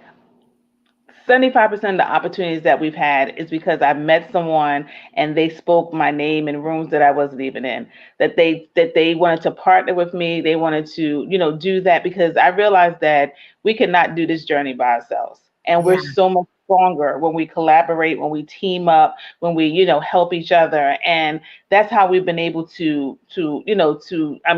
[SPEAKER 2] 75% of the opportunities that we've had is because I met someone and they spoke my name in rooms that I wasn't even in. That they wanted to partner with me. They wanted to, do that because I realized that we cannot do this journey by ourselves. And we're
[SPEAKER 1] Yeah.
[SPEAKER 2] so much stronger when we collaborate, when we team up, when we, help each other. And that's how we've been able to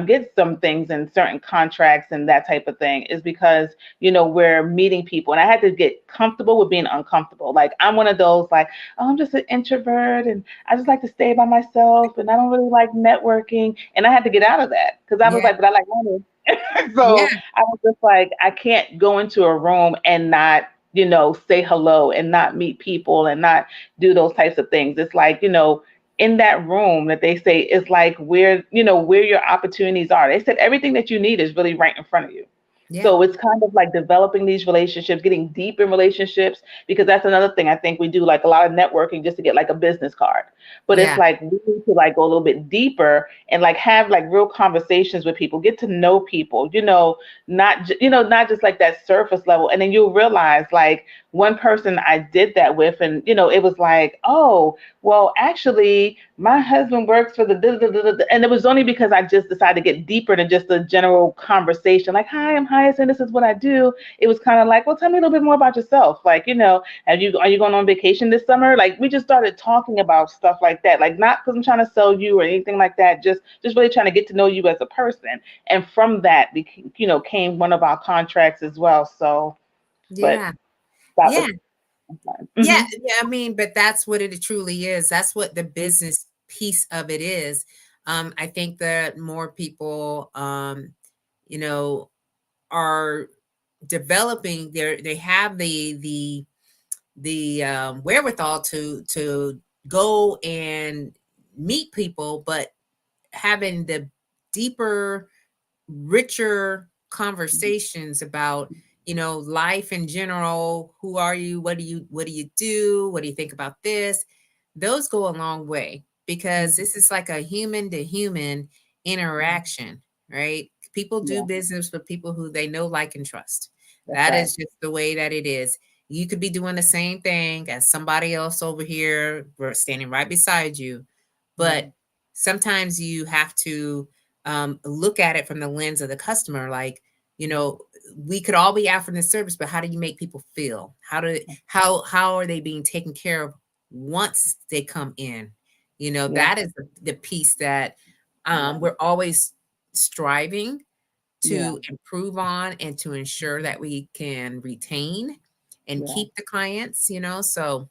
[SPEAKER 2] get some things in certain contracts and that type of thing is because we're meeting people. And I had to get comfortable with being uncomfortable. Like I'm one of those like, oh, I'm just an introvert and I just like to stay by myself and I don't really like networking. And I had to get out of that because I was
[SPEAKER 1] Yeah.
[SPEAKER 2] like, but I like money.
[SPEAKER 1] Yeah.
[SPEAKER 2] So I was just like, I can't go into a room and not, say hello and not meet people and not do those types of things. It's like, in that room that they say is like where your opportunities are. They said everything that you need is really right in front of you.
[SPEAKER 1] Yeah.
[SPEAKER 2] So it's kind of like developing these relationships, getting deep in relationships, because that's another thing I think we do like a lot of networking just to get like a business card. But it's
[SPEAKER 1] Yeah.
[SPEAKER 2] like we need to like go a little bit deeper and like have like real conversations with people, get to know people, not just like that surface level. And then you'll realize like one person I did that with, and it was like, oh, well, actually, my husband works for the, and it was only because I just decided to get deeper than just a general conversation. Like, hi, I'm Hyacinth, this is what I do. It was kind of like, well, tell me a little bit more about yourself. Like, are you going on vacation this summer? Like, we just started talking about stuff like that. Like, not because I'm trying to sell you or anything like that. Just really trying to get to know you as a person. And from that, came one of our contracts as well. So, but
[SPEAKER 1] Yeah.
[SPEAKER 2] that was
[SPEAKER 1] Yeah.
[SPEAKER 2] fun.
[SPEAKER 1] Yeah,
[SPEAKER 2] Hmm.
[SPEAKER 1] yeah, I mean, but that's what it truly is. That's what the
[SPEAKER 2] Hmm.
[SPEAKER 1] business piece of it is. I think that more people, you know, are developing they have the wherewithal to go and meet people, but having the deeper, richer conversations about life in general. Who are you? What do you do? What do you think about this? Those go a long way because
[SPEAKER 2] Hmm.
[SPEAKER 1] this is like a human to human interaction, right? People do
[SPEAKER 2] Yeah,
[SPEAKER 1] business with people who they know, like, and trust.
[SPEAKER 2] that's
[SPEAKER 1] That
[SPEAKER 2] right.
[SPEAKER 1] is just the way that it is. You could be doing the same thing as somebody else over here, we're standing right beside you, but
[SPEAKER 2] Mhm.
[SPEAKER 1] sometimes you have to look at it from the lens of the customer. Like, you
[SPEAKER 2] Mhm.
[SPEAKER 1] know, we could all be offering this service, but how do you make people feel? How are they being taken care of once they come in?
[SPEAKER 2] Yeah,
[SPEAKER 1] That is the piece that
[SPEAKER 2] yeah,
[SPEAKER 1] we're always striving
[SPEAKER 2] yeah,
[SPEAKER 1] to improve on and to ensure that we can retain and
[SPEAKER 2] yeah.
[SPEAKER 1] keep the clients. So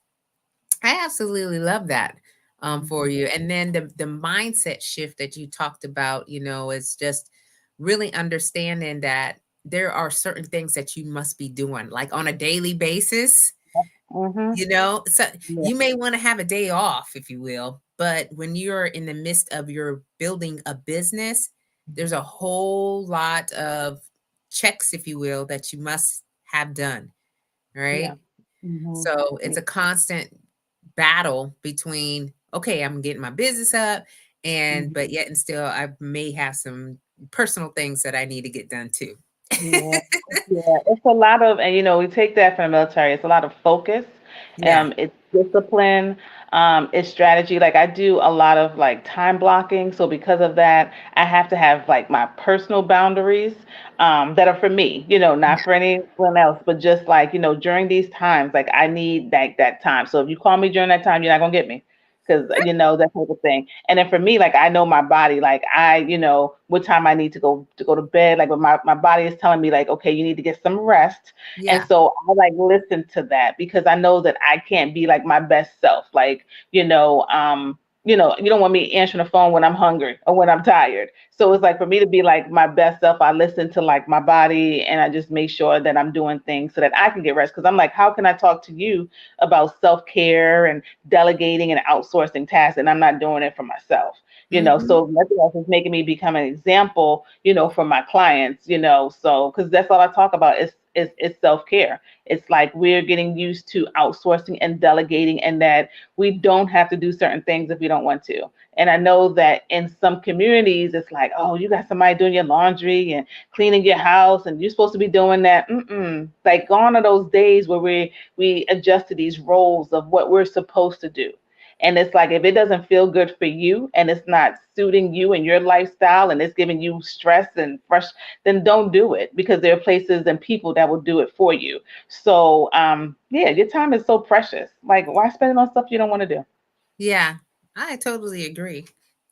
[SPEAKER 1] I absolutely love that for
[SPEAKER 2] Mhm.
[SPEAKER 1] you. And then the mindset shift that you talked about, is just really understanding that there are certain things that you must be doing like on a daily basis.
[SPEAKER 2] Mhm.
[SPEAKER 1] So
[SPEAKER 2] Yeah,
[SPEAKER 1] you may want to have a day off, if you will, but when you're in the midst of your building a business, there's a whole lot of checks, if you will, that you must have done,
[SPEAKER 2] yeah.
[SPEAKER 1] right?
[SPEAKER 2] Mhm.
[SPEAKER 1] So
[SPEAKER 2] Yeah,
[SPEAKER 1] it's a constant battle between, okay, I'm getting my business up, and
[SPEAKER 2] mhm.
[SPEAKER 1] but yet and still I may have some personal things that I need to get done too.
[SPEAKER 2] Yeah, yeah. It's a lot of, and we take that from the military. It's a lot of focus.
[SPEAKER 1] Yeah.
[SPEAKER 2] It's discipline. It's strategy. Like I do a lot of like time blocking. So because of that, I have to have like my personal boundaries that are for me. Not for anyone else, but just like during these times, like I need that time. So if you call me during that time, you're not gonna get me. Because that type of thing. And then for me, like I know my body, like what time I need to go to bed. Like when my body is telling me like, okay, you need to get some rest. And
[SPEAKER 1] Yeah.
[SPEAKER 2] so I like listen to that because I know that I can't be like my best self. Like, you don't want me answering the phone when I'm hungry or when I'm tired. So it's like for me to be like my best self, I listen to like my body and I just make sure that I'm doing things so that I can get rest. Cause I'm like, how can I talk to you about self-care and delegating and outsourcing tasks and I'm not doing it for myself?
[SPEAKER 1] Hmm.
[SPEAKER 2] So nothing else is making me become an example, for my clients, so because that's all I talk about is is self-care. It's like we're getting used to outsourcing and delegating, and that we don't have to do certain things if we don't want to. And I know that in some communities, it's like, oh, you got somebody doing your laundry and cleaning your house, and you're supposed to be doing that. Like, gone are those days where we adjust to these roles of what we're supposed to do. And it's like, if it doesn't feel good for you and it's not suiting you and your lifestyle and it's giving you stress and fresh, then don't do it, because there are places and people that will do it for you. So, yeah, your time is so precious. Like, why spend it on stuff you don't want to do?
[SPEAKER 1] Yeah, I totally agree.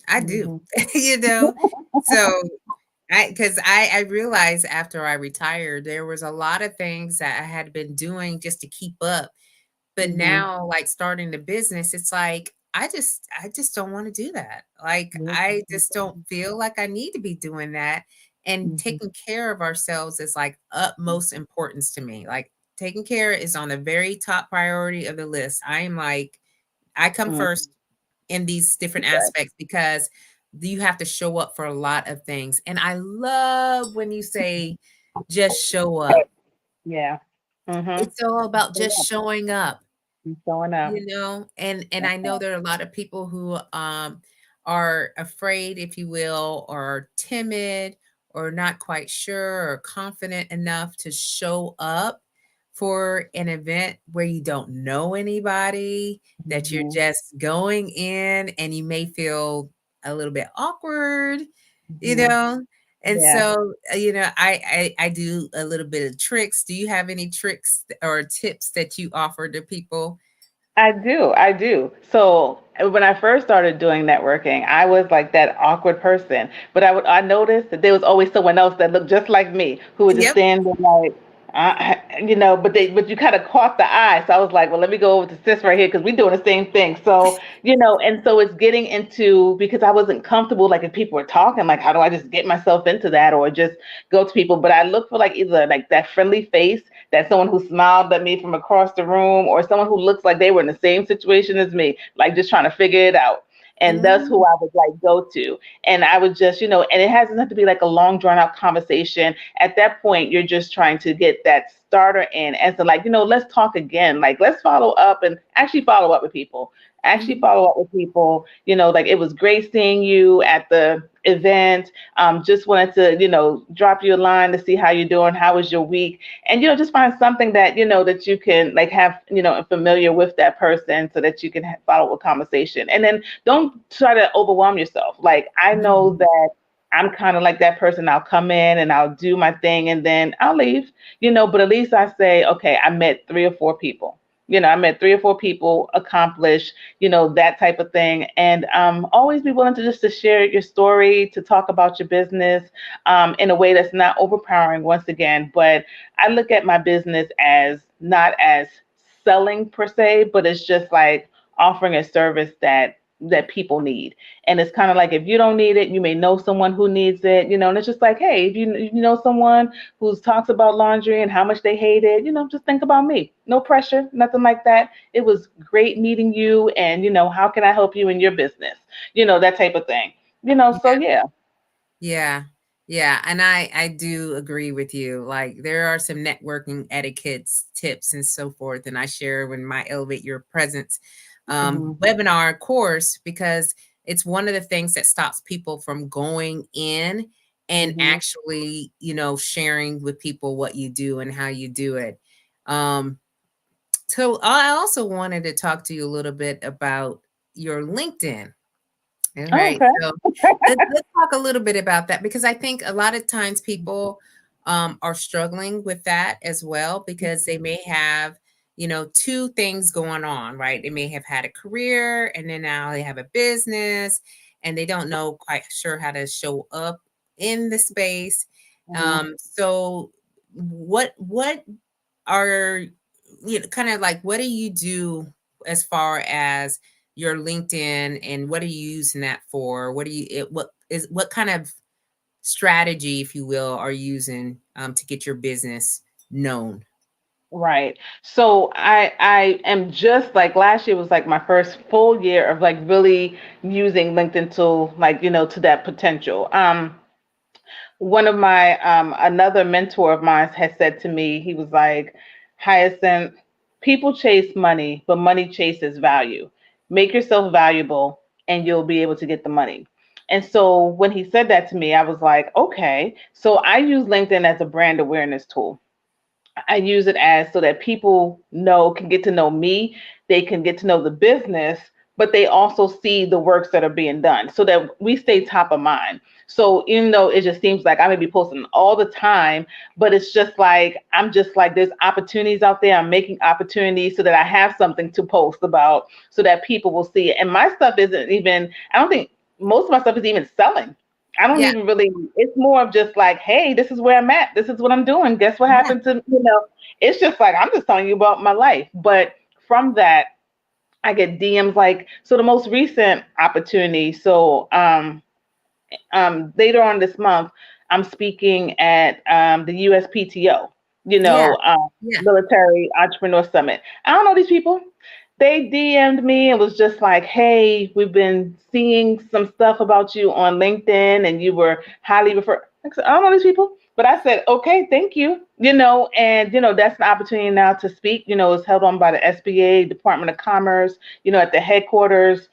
[SPEAKER 1] I do.
[SPEAKER 2] Hmm.
[SPEAKER 1] You know, so because I realized after I retired, there was a lot of things that I had been doing just to keep up. But
[SPEAKER 2] Hmm.
[SPEAKER 1] now, like starting the business, it's like I just don't want to do that. Like I just don't
[SPEAKER 2] Hmm.
[SPEAKER 1] feel like I need to be doing that. And
[SPEAKER 2] Hmm.
[SPEAKER 1] taking care of ourselves is like utmost importance to me. Like taking care is on the very top priority of the list. I am like I come
[SPEAKER 2] Hmm.
[SPEAKER 1] first in these different
[SPEAKER 2] Okay.
[SPEAKER 1] aspects because you have to show up for a lot of things. And I love when you say just show up.
[SPEAKER 2] Yeah. Hmm.
[SPEAKER 1] It's all about just showing up.
[SPEAKER 2] Showing up.
[SPEAKER 1] You know, and
[SPEAKER 2] That's
[SPEAKER 1] I know
[SPEAKER 2] right.
[SPEAKER 1] there are a lot of people who, are afraid, if you will, or timid, or not quite sure or confident enough to show up for an event where you don't know anybody, that you're
[SPEAKER 2] Hmm.
[SPEAKER 1] just going in and you may feel a little bit awkward, you
[SPEAKER 2] Hmm.
[SPEAKER 1] know? And
[SPEAKER 2] Yeah.
[SPEAKER 1] so, I do a little bit of tricks. Do you have any tricks or tips that you offer to people?
[SPEAKER 2] I do. I do. So when I first started doing networking, I was like that awkward person. But I noticed that there was always someone else that looked just like me who would just
[SPEAKER 1] Yep.
[SPEAKER 2] stand there like, but you kind of caught the eye. So I was like, well, let me go over to sis right here because we're doing the same thing. So, and so it's getting into, because I wasn't comfortable, like if people were talking, like, how do I just get myself into that or just go to people? But I look for like either like that friendly face, that someone who smiled at me from across the room, or someone who looks like they were in the same situation as me, like just trying to figure it out. And that's who
[SPEAKER 1] Mhm.
[SPEAKER 2] I would like go to. And I would just, and it hasn't have to be like a long drawn out conversation. At that point, you're just trying to get that starter in. And so like, let's talk again. Like, let's follow up and actually follow up with people. Actually
[SPEAKER 1] Mhm.
[SPEAKER 2] follow up with people, like it was great seeing you at the event. Just wanted to, drop you a line to see how you're doing. How was your week? And just find something that that you can like have familiar with that person, so that you can follow a conversation. And then don't try to overwhelm yourself. Like, I know
[SPEAKER 1] Mhm.
[SPEAKER 2] that I'm kind of like that person. I'll come in and I'll do my thing and then I'll leave, but at least I say, okay, I met 3 or 4 people. I met 3 or 4 people, accomplish, that type of thing. And always be willing to just to share your story, to talk about your business, in a way that's not overpowering, once again. But I look at my business as not as selling per se, but it's just like offering a service that people need. And it's kind of like, if you don't need it, you may know someone who needs it, and it's just like, hey, if you know someone who talks about laundry and how much they hate it, just think about me. No pressure, nothing like that. It was great meeting you, and how can I help you in your business? That type of thing. So yeah.
[SPEAKER 1] Yeah. Yeah, and I do agree with you. Like there are some networking etiquettes, tips, and so forth, and I share in my Elevate Your Presence
[SPEAKER 2] Hmm.
[SPEAKER 1] webinar course because it's one of the things that stops people from going in and
[SPEAKER 2] Hmm.
[SPEAKER 1] actually, sharing with people what you do and how you do it. Um, so I also wanted to talk to you a little bit about your LinkedIn. All
[SPEAKER 2] Oh,
[SPEAKER 1] right.
[SPEAKER 2] okay.
[SPEAKER 1] So let's talk a little bit about that because I think a lot of times people are struggling with that as well because they may have, two things going on, right? They may have had a career and then now they have a business and they don't know quite sure how to show up in the space.
[SPEAKER 2] Hmm.
[SPEAKER 1] So what are kind of like what do you do as far as your LinkedIn and what are you using that for? What kind of strategy, if you will, are you using to get your business known?
[SPEAKER 2] Right. So I am just like, last year was like my first full year of like really using LinkedIn to like, to that potential. one of my another mentor of mine has said to me, he was like, Hyacinth, people chase money, but money chases value. Make yourself valuable and you'll be able to get the money. And so when he said that to me, I was like, okay. So I use LinkedIn as a brand awareness tool. I use it as so that people can get to know me, they can get to know the business, but they also see the works that are being done so that we stay top of mind. So even though it just seems like I may be posting all the time, but it's just like I'm just like there's opportunities out there. I'm making opportunities so that I have something to post about so that people will see it. And my stuff isn't even, I don't think most of my stuff is even selling. I don't
[SPEAKER 1] Yeah.
[SPEAKER 2] even really, it's more of just like, hey, this is where I'm at. This is what I'm doing. Guess what
[SPEAKER 1] Yeah.
[SPEAKER 2] happened to, it's just like, I'm just telling you about my life. But from that, I get DMs like, so the most recent opportunity. So, later on this month, I'm speaking at the USPTO,
[SPEAKER 1] Yeah. Yeah.
[SPEAKER 2] Military Entrepreneur Summit. I don't know these people. They DM'd me and was just like, hey, we've been seeing some stuff about you on LinkedIn and you were highly referred. I said, I don't know these people. But I said, okay, thank you. And that's an opportunity now to speak. It's held on by the SBA, Department of Commerce, at the headquarters.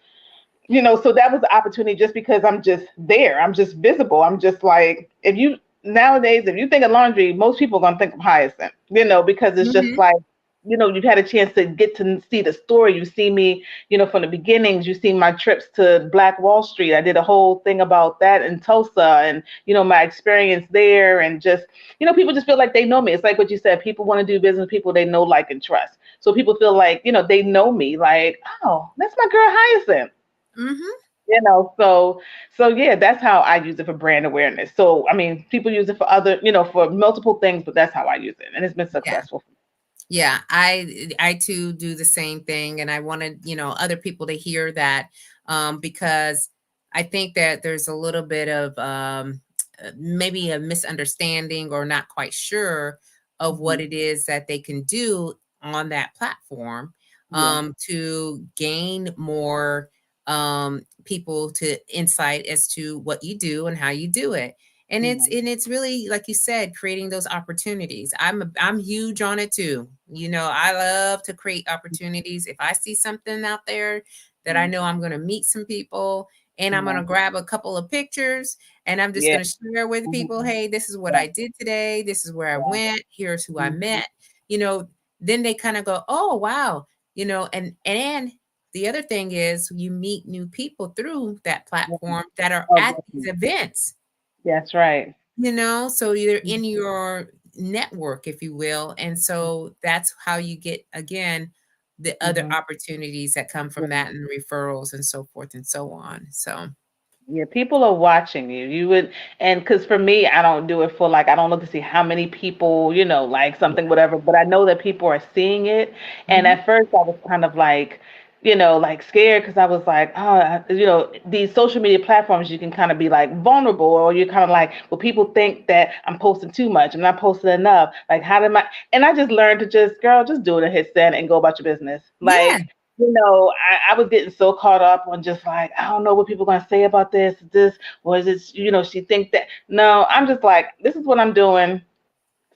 [SPEAKER 2] So that was the opportunity just because I'm just there. I'm just visible. I'm just like, if you think of laundry, most people are going to think of Hyacinth, because it's just
[SPEAKER 1] Hmm.
[SPEAKER 2] like, you've had a chance to get to see the story. You see me, from the beginnings. You see my trips to Black Wall Street. I did a whole thing about that in Tulsa and, my experience there. And just, people just feel like they know me. It's like what you said. People want to do business with people they know, like, and trust. So people feel like, they know me like, oh, that's my girl Hyacinth.
[SPEAKER 1] Hmm.
[SPEAKER 2] So yeah, that's how I use it for brand awareness. So I mean, people use it for other, for multiple things, but that's how I use it, and it's been
[SPEAKER 1] Yeah.
[SPEAKER 2] successful.
[SPEAKER 1] Yeah, I too do the same thing, and I wanted other people to hear that, because I think that there's a little bit of maybe a misunderstanding or not quite sure of what
[SPEAKER 2] Hmm.
[SPEAKER 1] it is that they can do on that platform,
[SPEAKER 2] Yeah.
[SPEAKER 1] to gain more people to insight as to what you do and how you do it. And
[SPEAKER 2] Yeah.
[SPEAKER 1] it's really, like you said, creating those opportunities. I'm huge on it too. I love to create opportunities. If I see something out there that I know I'm going to meet some people, and I'm going
[SPEAKER 2] Yeah.
[SPEAKER 1] to grab a couple of pictures, and I'm just
[SPEAKER 2] Yeah.
[SPEAKER 1] going to share with people,
[SPEAKER 2] Hmm.
[SPEAKER 1] hey, this is what
[SPEAKER 2] Yeah.
[SPEAKER 1] I did today. This is where I
[SPEAKER 2] Yeah.
[SPEAKER 1] went. Here's who I
[SPEAKER 2] Hmm.
[SPEAKER 1] met. You know, then they kind of go, oh wow. And the other thing is you meet new people through that
[SPEAKER 2] Yeah.
[SPEAKER 1] platform that are
[SPEAKER 2] Oh,
[SPEAKER 1] at these
[SPEAKER 2] definitely.
[SPEAKER 1] events.
[SPEAKER 2] That's right.
[SPEAKER 1] So you're in
[SPEAKER 2] Mhm.
[SPEAKER 1] your network, if you will. And so that's how you get, again, the other
[SPEAKER 2] Mhm.
[SPEAKER 1] opportunities that come from
[SPEAKER 2] Yeah.
[SPEAKER 1] that, and referrals and so forth and so on. So,
[SPEAKER 2] Yeah, people are watching you. You would, and because for me, I don't do it for like, I don't look to see how many people, like something, whatever, but I know that people are seeing it. And
[SPEAKER 1] mhm.
[SPEAKER 2] at first, I was kind of like, like scared because I was like, oh, these social media platforms, you can kind of be like vulnerable, or you're kind of like, well, people think that I'm posting too much, I'm not posting enough. Like, how did my, and I just learned to just, girl, just do it and hit send and go about your business.
[SPEAKER 1] Yeah.
[SPEAKER 2] Like, I was getting so caught up on just like, I don't know what people are gonna say about this, or is it, she think that. No, I'm just like, this is what I'm doing.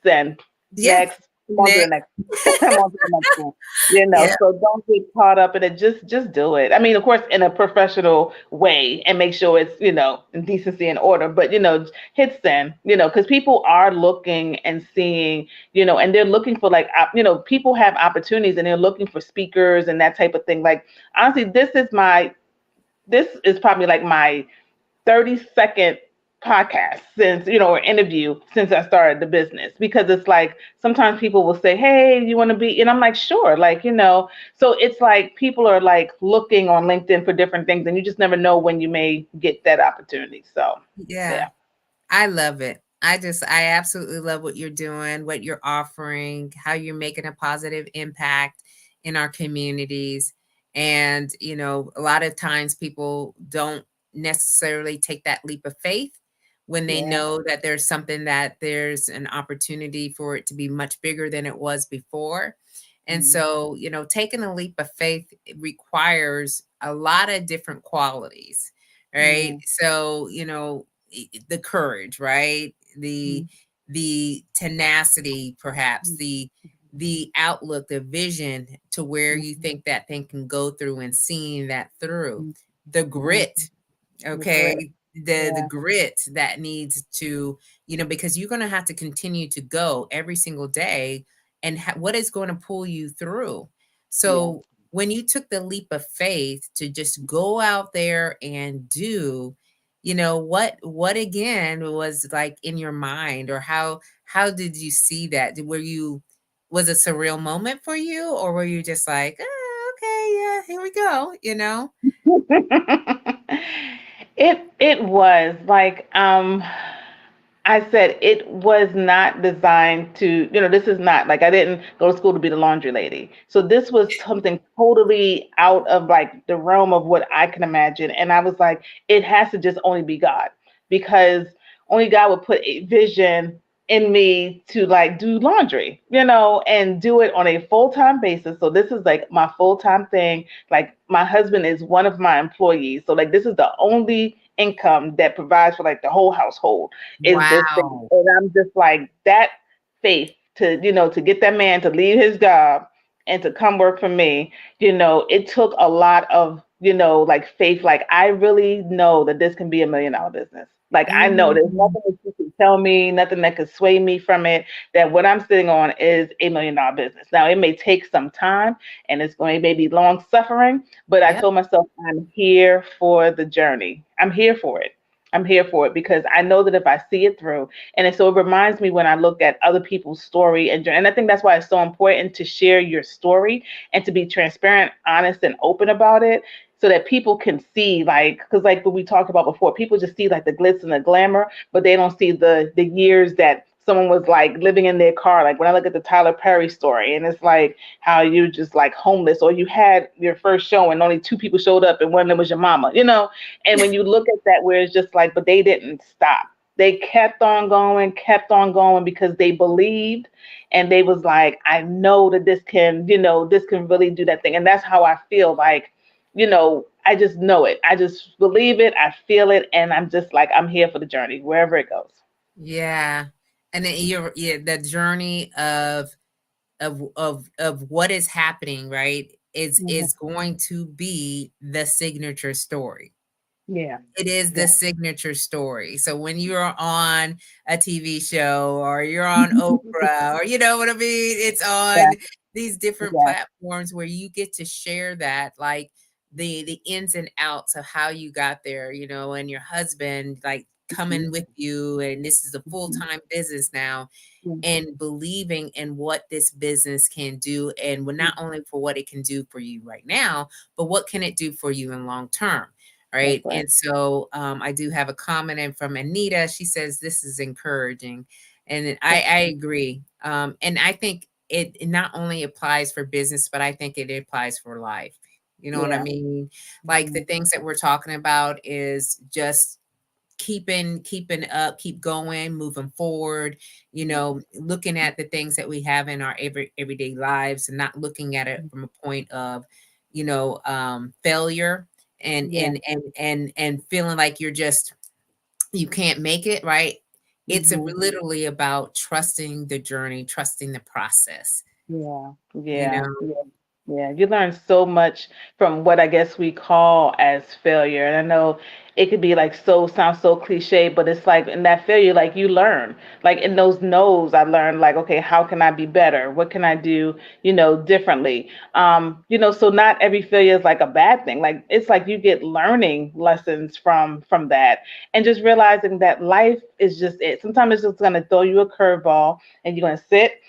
[SPEAKER 2] Send.
[SPEAKER 1] Yeah.
[SPEAKER 2] Next. I'm on to the
[SPEAKER 1] Next.
[SPEAKER 2] next. I'm on to the next one.
[SPEAKER 1] Yeah.
[SPEAKER 2] So don't get caught up in it. Just do it. I mean, of course, in a professional way and make sure it's, in decency and order, but hit send, because people are looking and seeing, and they're looking for like, people have opportunities and they're looking for speakers and that type of thing. Like, honestly, this is probably like my 30-second podcast since, or interview since I started the business, because it's like sometimes people will say, hey, you want to be, and I'm like, sure, like, so it's like people are like looking on LinkedIn for different things and you just never know when you may get that opportunity. So
[SPEAKER 1] Yeah.
[SPEAKER 2] yeah.
[SPEAKER 1] I love it. I absolutely love what you're doing, what you're offering, how you're making a positive impact in our communities. And, a lot of times people don't necessarily take that leap of faith when they
[SPEAKER 2] Yeah.
[SPEAKER 1] know that there's an opportunity for it to be much bigger than it was before. And
[SPEAKER 2] Mhm.
[SPEAKER 1] so, taking a leap of faith requires a lot of different qualities, right?
[SPEAKER 2] Yeah.
[SPEAKER 1] So, the courage, right? the the tenacity, perhaps the outlook, the vision to where you think that thing can go through and seeing that through. The grit,
[SPEAKER 2] The grit.
[SPEAKER 1] okay, the
[SPEAKER 2] Yeah.
[SPEAKER 1] grit that needs to, because you're going to have to continue to go every single day, and what is going to pull you through.
[SPEAKER 2] Yeah.
[SPEAKER 1] So when you took the leap of faith to just go out there and do, what again was like in your mind, or how did you see that? Was it a surreal moment for you, or were you just like, oh, okay, yeah, here we go,
[SPEAKER 2] It was like I said, it was not designed to, this is not like I didn't go to school to be the laundry lady. So this was something totally out of like the realm of what I can imagine. And I was like, it has to just only be God, because only God would put a vision in me to like do laundry, and do it on a full-time basis. So this is like my full-time thing. Like my husband is one of my employees. So like this is the only income that provides for like the whole household is this thing.
[SPEAKER 1] Wow.
[SPEAKER 2] And I'm just like that faith to, to get that man to leave his job and to come work for me, it took a lot of, like faith. Like I really know that this can be $1 million business. Like I know there's
[SPEAKER 1] Mm.
[SPEAKER 2] nothing that you can tell me, nothing that could sway me from it, that what I'm sitting on is $1 million business. Now it may take some time and it's going to maybe long suffering, but I
[SPEAKER 1] Yep.
[SPEAKER 2] told myself I'm here for the journey. I'm here for it. I'm here for it because I know that if I see it through, so it reminds me when I look at other people's story and I think that's why it's so important to share your story and to be transparent, honest, and open about it, so that people can see, like, because like what we talked about before, people just see like the glitz and the glamour, but they don't see the years that someone was like living in their car. Like when I look at the Tyler Perry story, and it's like how you just like homeless, or you had your first show and only two people showed up, and one of them was your mama, and when you look at that, where it's just like, but they didn't stop. They kept on going because they believed, and they was like, I know that this can really do that thing. And that's how I feel like, I just know it. I just believe it. I feel it. And I'm just like, I'm here for the journey, wherever it goes.
[SPEAKER 1] Yeah. And then the journey of what is happening, right? Is
[SPEAKER 2] Mhm.
[SPEAKER 1] going to be the signature story.
[SPEAKER 2] Yeah.
[SPEAKER 1] It is the
[SPEAKER 2] Yeah.
[SPEAKER 1] signature story. So when you're on a TV show, or you're on Oprah, or you know what I mean, it's
[SPEAKER 2] Yeah.
[SPEAKER 1] on these different
[SPEAKER 2] Yeah.
[SPEAKER 1] platforms where you get to share that, like the ins and outs of how you got there, and your husband like
[SPEAKER 2] Mhm.
[SPEAKER 1] coming with you, and this is a
[SPEAKER 2] Mhm.
[SPEAKER 1] full-time business now,
[SPEAKER 2] Mhm.
[SPEAKER 1] and believing in what this business can do, and not only for what it can do for you right now, but what can it do for you in long term.
[SPEAKER 2] That's
[SPEAKER 1] Right.
[SPEAKER 2] right.
[SPEAKER 1] And so I do have a comment in from Anita. She says this is encouraging. And I agree. And I think it not only applies for business, but I think it applies for life. You know what I
[SPEAKER 2] Yeah.
[SPEAKER 1] mean? Like the
[SPEAKER 2] Mhm.
[SPEAKER 1] things that we're talking about is just keeping up, keep going, moving forward, looking at the things that we have in our everyday lives, and not looking at it from a point of, failure, and
[SPEAKER 2] Yeah.
[SPEAKER 1] feeling like you can't make it, right? It's
[SPEAKER 2] Mhm.
[SPEAKER 1] literally about trusting the journey, trusting the process,
[SPEAKER 2] Yeah.
[SPEAKER 1] you
[SPEAKER 2] Yeah.
[SPEAKER 1] know.
[SPEAKER 2] Yeah. Yeah, you learn so much from what I guess we call as failure. And I know it could be like sounds so cliche, but it's like in that failure, like you learn. Like in those no's, I learned like, okay, how can I be better? What can I do, differently? So not every failure is like a bad thing. Like it's like you get learning lessons from that, and just realizing that life is just it. Sometimes it's just gonna throw you a curveball, and you're gonna sit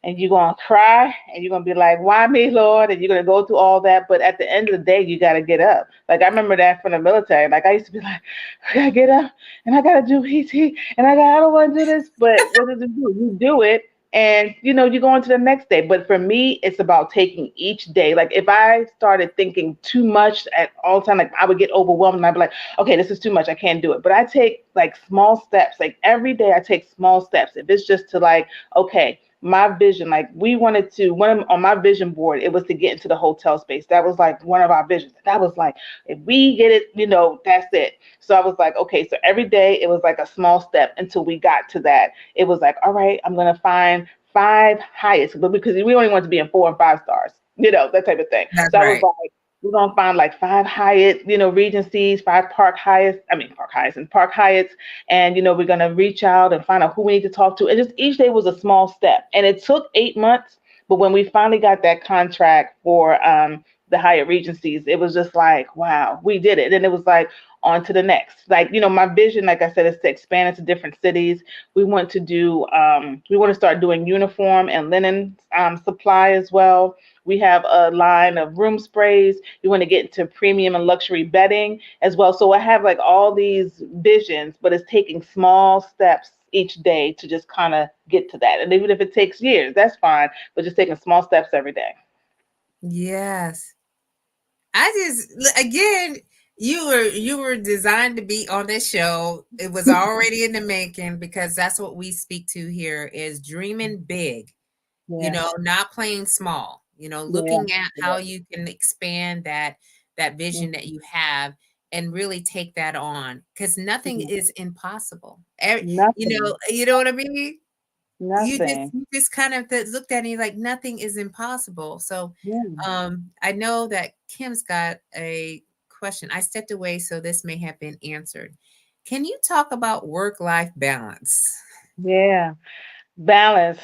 [SPEAKER 2] and you're going to cry and you're going to be like, why me, Lord? And you're going to go through all that. But at the end of the day, you got to get up. Like, I remember that from the military. Like, I used to be like, I got to get up and I got to do PT and I don't want to do this. But what does it do? You do it. And you go on to the next day. But for me, it's about taking each day. Like if I started thinking too much at all time, like I would get overwhelmed and I'd be like, okay, this is too much. I can't do it. But I take like small steps. Like every day I take small steps. If it's just to like, okay, my vision, like we wanted to, on my vision board, it was to get into the hotel space. That was like one of our visions. That was like, if we get it, that's it. So I was like, okay, so every day it was like a small step until we got to that. It was like, all right, I'm going to find five highest, but because we only want to be in 4 and 5 stars, that type of thing.
[SPEAKER 1] That's
[SPEAKER 2] So I was
[SPEAKER 1] right.
[SPEAKER 2] like, we're gonna find like five Hyatt, Regencies, five Park Hyatts, and we're gonna reach out and find out who we need to talk to. And just each day was a small step. And it took 8 months, but when we finally got that contract for the Hyatt Regencies, it was just like, wow, we did it. And it was like on to the next. Like, my vision, like I said, is to expand into different cities. We want to start doing uniform and linen supply as well. We have a line of room sprays. We want to get into premium and luxury bedding as well. So I have like all these visions, but it's taking small steps each day to just kind of get to that. And even if it takes years, that's fine, but just taking small steps every day.
[SPEAKER 1] Yes. Again, you were designed to be on this show. It was already in the making because that's what we speak to here is dreaming big,
[SPEAKER 2] Yeah,
[SPEAKER 1] not playing small,
[SPEAKER 2] yeah,
[SPEAKER 1] looking at
[SPEAKER 2] yeah.
[SPEAKER 1] how you can expand that vision that you have and really take that on because nothing
[SPEAKER 2] Mhm.
[SPEAKER 1] is impossible.
[SPEAKER 2] Nothing,
[SPEAKER 1] You know what I mean? You just
[SPEAKER 2] nothing.
[SPEAKER 1] you just kind of looked at me like nothing is impossible. So,
[SPEAKER 2] Yeah,
[SPEAKER 1] I know that Kim's got a question. I stepped away, so this may have been answered. Can you talk about work-life balance?
[SPEAKER 2] yeah. Balance.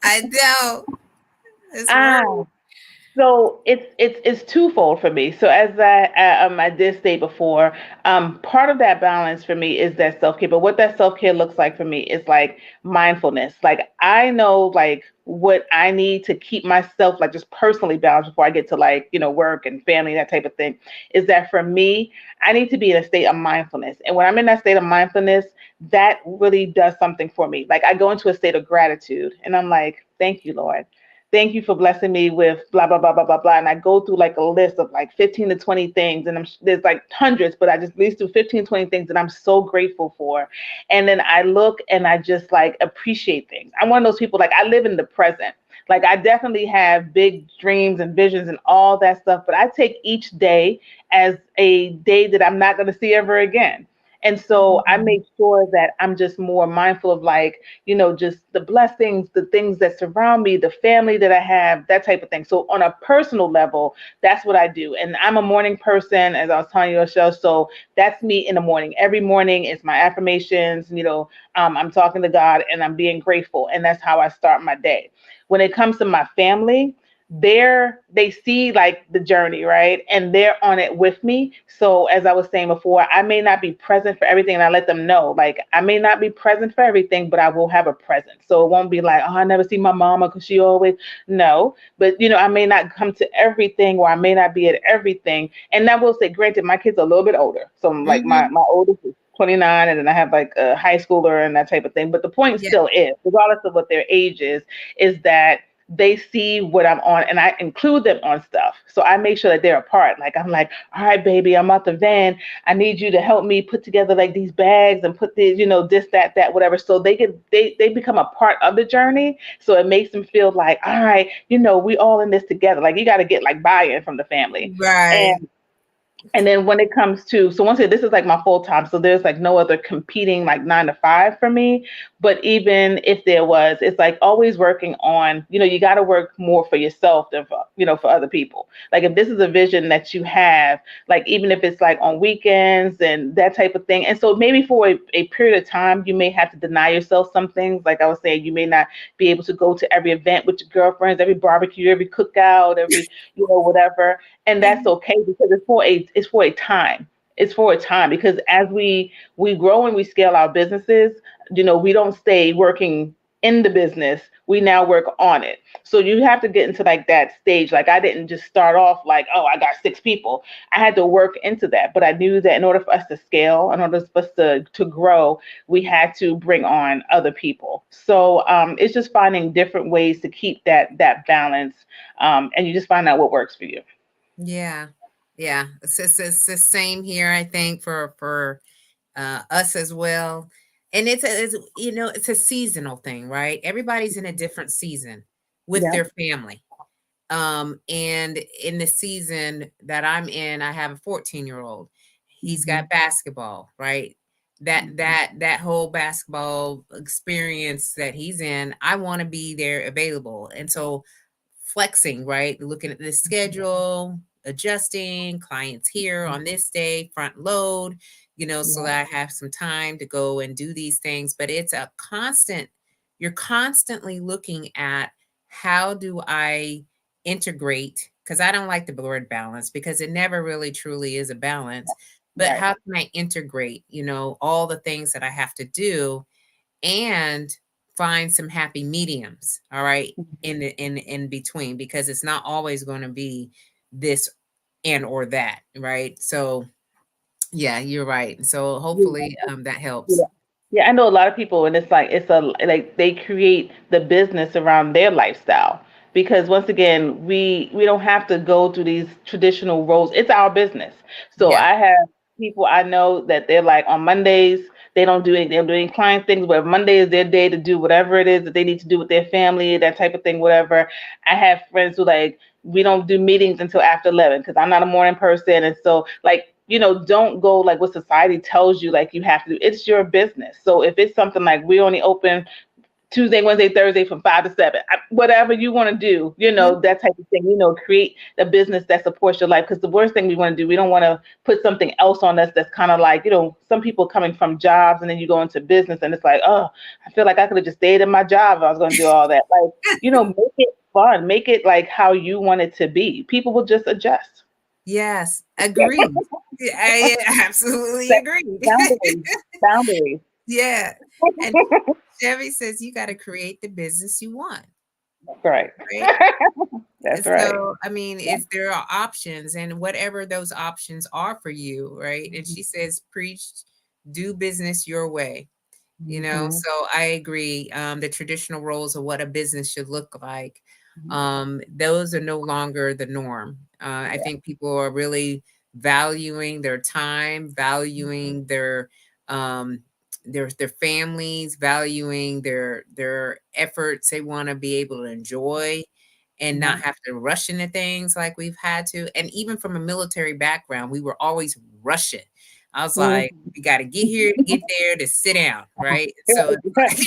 [SPEAKER 1] I know. It's
[SPEAKER 2] Ah,
[SPEAKER 1] real.
[SPEAKER 2] so it's twofold for me. So as I did say before, part of that balance for me is that self care. But what that self care looks like for me is like mindfulness. Like I know like what I need to keep myself like just personally balanced before I get to like work and family, that type of thing. Is that for me? I need to be in a state of mindfulness, and when I'm in that state of mindfulness, that really does something for me. Like I go into a state of gratitude, and I'm like, thank you, Lord. Thank you for blessing me with blah blah blah blah blah blah. And I go through like a list of like 15 to 20 things, and there's like hundreds, but I just list through 15 20 things that I'm so grateful for. And then I look and I just like appreciate things. I'm one of those people, like I live in the present. Like I definitely have big dreams and visions and all that stuff, but I take each day as a day that I'm not going to see ever again. And so I
[SPEAKER 1] Mhm.
[SPEAKER 2] make sure that I'm just more mindful of like, just the blessings, the things that surround me, the family that I have, that type of thing. So on a personal level, that's what I do. And I'm a morning person, as I was telling you, Rochelle. So that's me in the morning. Every morning is my affirmations, I'm talking to God and I'm being grateful. And that's how I start my day. When it comes to my family, they see like the journey, right, and they're on it with me. So as I was saying before, I may not be present for everything, and I let them know like I may not be present for everything, but I will have a presence. So it won't be like, oh, I never see my mama because she always, no. But I may not come to everything, or I may not be at everything. And I will say, granted, my kids are a little bit older, so I'm like
[SPEAKER 1] Mhm.
[SPEAKER 2] my oldest is 29, and then I have like a high schooler and that type of thing. But the point
[SPEAKER 1] Yeah.
[SPEAKER 2] still is, regardless of what their age is that they see what I'm on, and I include them on stuff. So I make sure that they're a part. Like I'm like, all right, baby, I'm out the van. I need you to help me put together like these bags and put these, this, that, whatever. So they become a part of the journey. So it makes them feel like, all right, we all in this together. Like you got to get like buy-in from the family.
[SPEAKER 1] Right.
[SPEAKER 2] And then when it comes to, so once again, this is like my full time. So there's like no other competing like 9 to 5 for me. But even if there was, it's like always working on, you got to work more for yourself than for, for other people. Like if this is a vision that you have, like even if it's like on weekends and that type of thing. And so maybe for a period of time, you may have to deny yourself some things. Like I was saying, you may not be able to go to every event with your girlfriends, every barbecue, every cookout, every, whatever, and that's
[SPEAKER 1] Mhm.
[SPEAKER 2] okay because it's for a time. It's for a time because as we grow and we scale our businesses, we don't stay working in the business. We now work on it. So you have to get into like that stage. Like I didn't just start off like, oh, I got 6 people. I had to work into that, but I knew that in order for us to scale, in order for us to grow, we had to bring on other people. So it's just finding different ways to keep that balance, and you just find out what works for you.
[SPEAKER 1] Yeah. Yeah. It's the same here, I think, for us as well. And it's it's a seasonal thing, right? Everybody's in a different season with
[SPEAKER 2] Yeah.
[SPEAKER 1] their family. And in the season that I'm in, I have a 14-year-old. He's
[SPEAKER 2] Mhm.
[SPEAKER 1] got basketball, right? That
[SPEAKER 2] Mhm.
[SPEAKER 1] that that whole basketball experience that he's in, I want to be there available. And so flexing, right? Looking at the
[SPEAKER 2] Mhm.
[SPEAKER 1] schedule, adjusting, clients here on this day, front load, so
[SPEAKER 2] Yeah.
[SPEAKER 1] that I have some time to go and do these things. But it's a constant, you're constantly looking at how do I integrate, because I don't like the word balance because it never really truly is a balance. But
[SPEAKER 2] Right.
[SPEAKER 1] how can I integrate, all the things that I have to do and find some happy mediums, all right,
[SPEAKER 2] Mhm.
[SPEAKER 1] in between, because it's not always going to be this and or that, right? So yeah, you're right. So hopefully that
[SPEAKER 2] Yeah.
[SPEAKER 1] helps.
[SPEAKER 2] Yeah, I know a lot of people, and it's a like they create the business around their lifestyle because once again, we don't have to go through these traditional roles. It's our business. So
[SPEAKER 1] Yeah.
[SPEAKER 2] I have people I know that they're like on Mondays they don't do anything, they don't do any client things, but Monday is their day to do whatever it is that they need to do with their family, that type of thing, whatever. I have friends who like we don't do meetings until after 11 because I'm not a morning person. And so, like, don't go like what society tells you, like you have to do. It's your business. So if it's something like we only open Tuesday, Wednesday, Thursday from 5 to 7, whatever you want to do,
[SPEAKER 1] Mhm.
[SPEAKER 2] that type of thing, create a business that supports your life. Because the worst thing we want to do, we don't want to put something else on us that's kind of like, some people coming from jobs and then you go into business and it's like, oh, I feel like I could have just stayed in my job if I was going to do all that. Like, make it fun, make it like how you want it to be. People will just adjust.
[SPEAKER 1] Yes, agreed. Yeah, I absolutely
[SPEAKER 2] Set
[SPEAKER 1] agreed.
[SPEAKER 2] boundaries, boundaries.
[SPEAKER 1] Yeah. And Chevy says you got to create the business you want,
[SPEAKER 2] That's right.
[SPEAKER 1] right?
[SPEAKER 2] That's right.
[SPEAKER 1] So, I mean, if there are options and whatever those options are for you, right? And she says, preach, do business your way.
[SPEAKER 2] Mm-hmm.
[SPEAKER 1] So I agree. The traditional roles of what a business should look like, those are no longer the norm. I
[SPEAKER 2] Yeah.
[SPEAKER 1] think people are really valuing their time, valuing um, their families, valuing their efforts. They want to be able to enjoy and not
[SPEAKER 2] Mhm.
[SPEAKER 1] have to rush into things like we've had to. And even from a military background, we were always rushing. I was like,
[SPEAKER 2] Mhm.
[SPEAKER 1] we got to get here to get there to sit down, right? So it's like,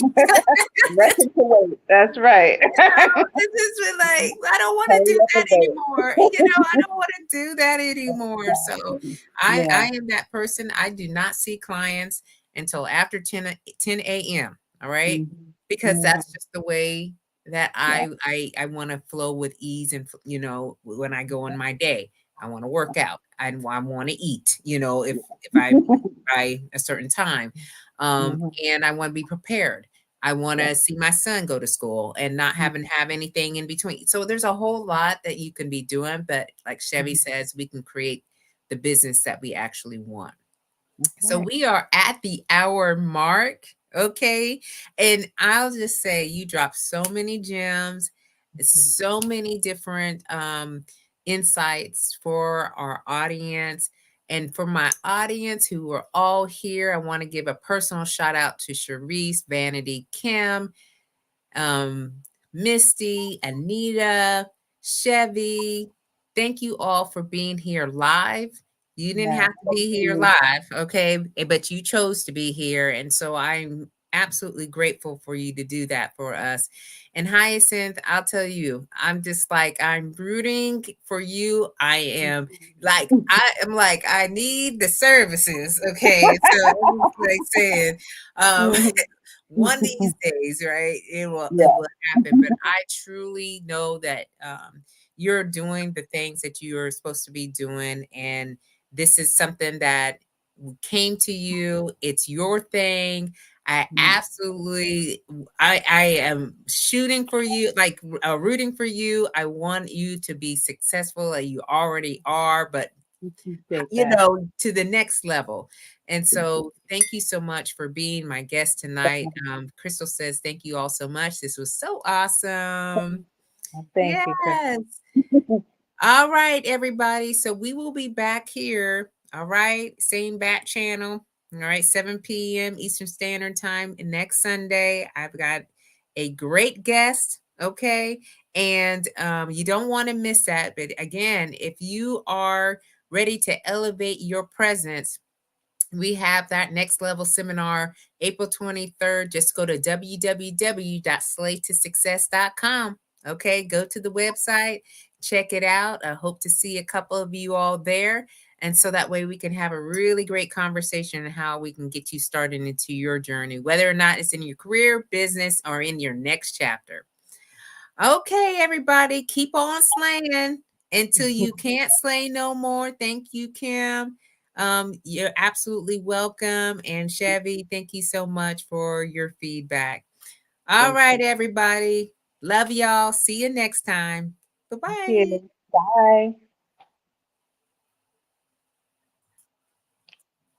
[SPEAKER 2] Record to wait. That's right.
[SPEAKER 1] it's just been like, I don't want to
[SPEAKER 2] Hurry
[SPEAKER 1] do
[SPEAKER 2] up
[SPEAKER 1] that
[SPEAKER 2] and wait.
[SPEAKER 1] anymore. I don't want to do that anymore. So I
[SPEAKER 2] Yeah.
[SPEAKER 1] am that person. I do not see clients until after 10 a.m. All right.
[SPEAKER 2] Mhm.
[SPEAKER 1] Because
[SPEAKER 2] Mhm.
[SPEAKER 1] that's just the way that
[SPEAKER 2] Yeah.
[SPEAKER 1] I want to flow with ease. And when I go in my day, I want to work out. I want to eat, if I by a certain time.
[SPEAKER 2] Mhm.
[SPEAKER 1] And I want to be prepared. I want
[SPEAKER 2] Yeah.
[SPEAKER 1] to see my son go to school and not have anything in between. So there's a whole lot that you can be doing, but like Chevy
[SPEAKER 2] Mhm.
[SPEAKER 1] says, we can create the business that we actually want.
[SPEAKER 2] That's
[SPEAKER 1] So
[SPEAKER 2] right.
[SPEAKER 1] we are at the hour mark, okay? And I'll just say you dropped so many gems,
[SPEAKER 2] Mhm.
[SPEAKER 1] so many different insights for our audience. And for my audience who are all here, I want to give a personal shout out to Sharice, Vanity, Kim, um, Misty, Anita, Chevy. Thank you all for being here live. You didn't
[SPEAKER 2] Yeah.
[SPEAKER 1] have to be here live, okay? But you chose to be here. And so I'm absolutely grateful for you to do that for us. And Hyacinth, I'll tell you, I'm just like, I'm rooting for you. I am like, I need the services, okay? So I'm just like saying, um,
[SPEAKER 2] Mhm.
[SPEAKER 1] one of these days, right, it
[SPEAKER 2] Yeah.
[SPEAKER 1] will happen. But I truly know that you're doing the things that you are supposed to be doing, and this is something that came to you. It's your thing. I
[SPEAKER 2] Mhm.
[SPEAKER 1] absolutely, I am shooting for you, like rooting for you. I want you to be successful, like you already are, but
[SPEAKER 2] Appreciate that.
[SPEAKER 1] to the next level. And so thank you so much for being my guest tonight. Crystal says, thank you all so much. This was so awesome.
[SPEAKER 2] Thank you, Chris.
[SPEAKER 1] Yes. All right, everybody. So we will be back here. All right. Same bat channel. All right, 7 p.m. Eastern Standard Time next Sunday. I've got a great guest. Okay. And you don't want to miss that. But again, if you are ready to elevate your presence, we have that next level seminar April 23rd. Just go to www.slaytosuccess.com. Okay, go to the website, check it out. I hope to see a couple of you all there. And so that way we can have a really great conversation on how we can get you started into your journey, whether or not it's in your career, business, or in your next chapter. Okay, everybody, keep on slaying until you can't slay no more. Thank you, Kim. You're absolutely welcome. And Chevy, thank you so much for your feedback. All
[SPEAKER 2] Thank
[SPEAKER 1] right, everybody. Love y'all. See you next time. Bye bye.
[SPEAKER 2] you. Bye.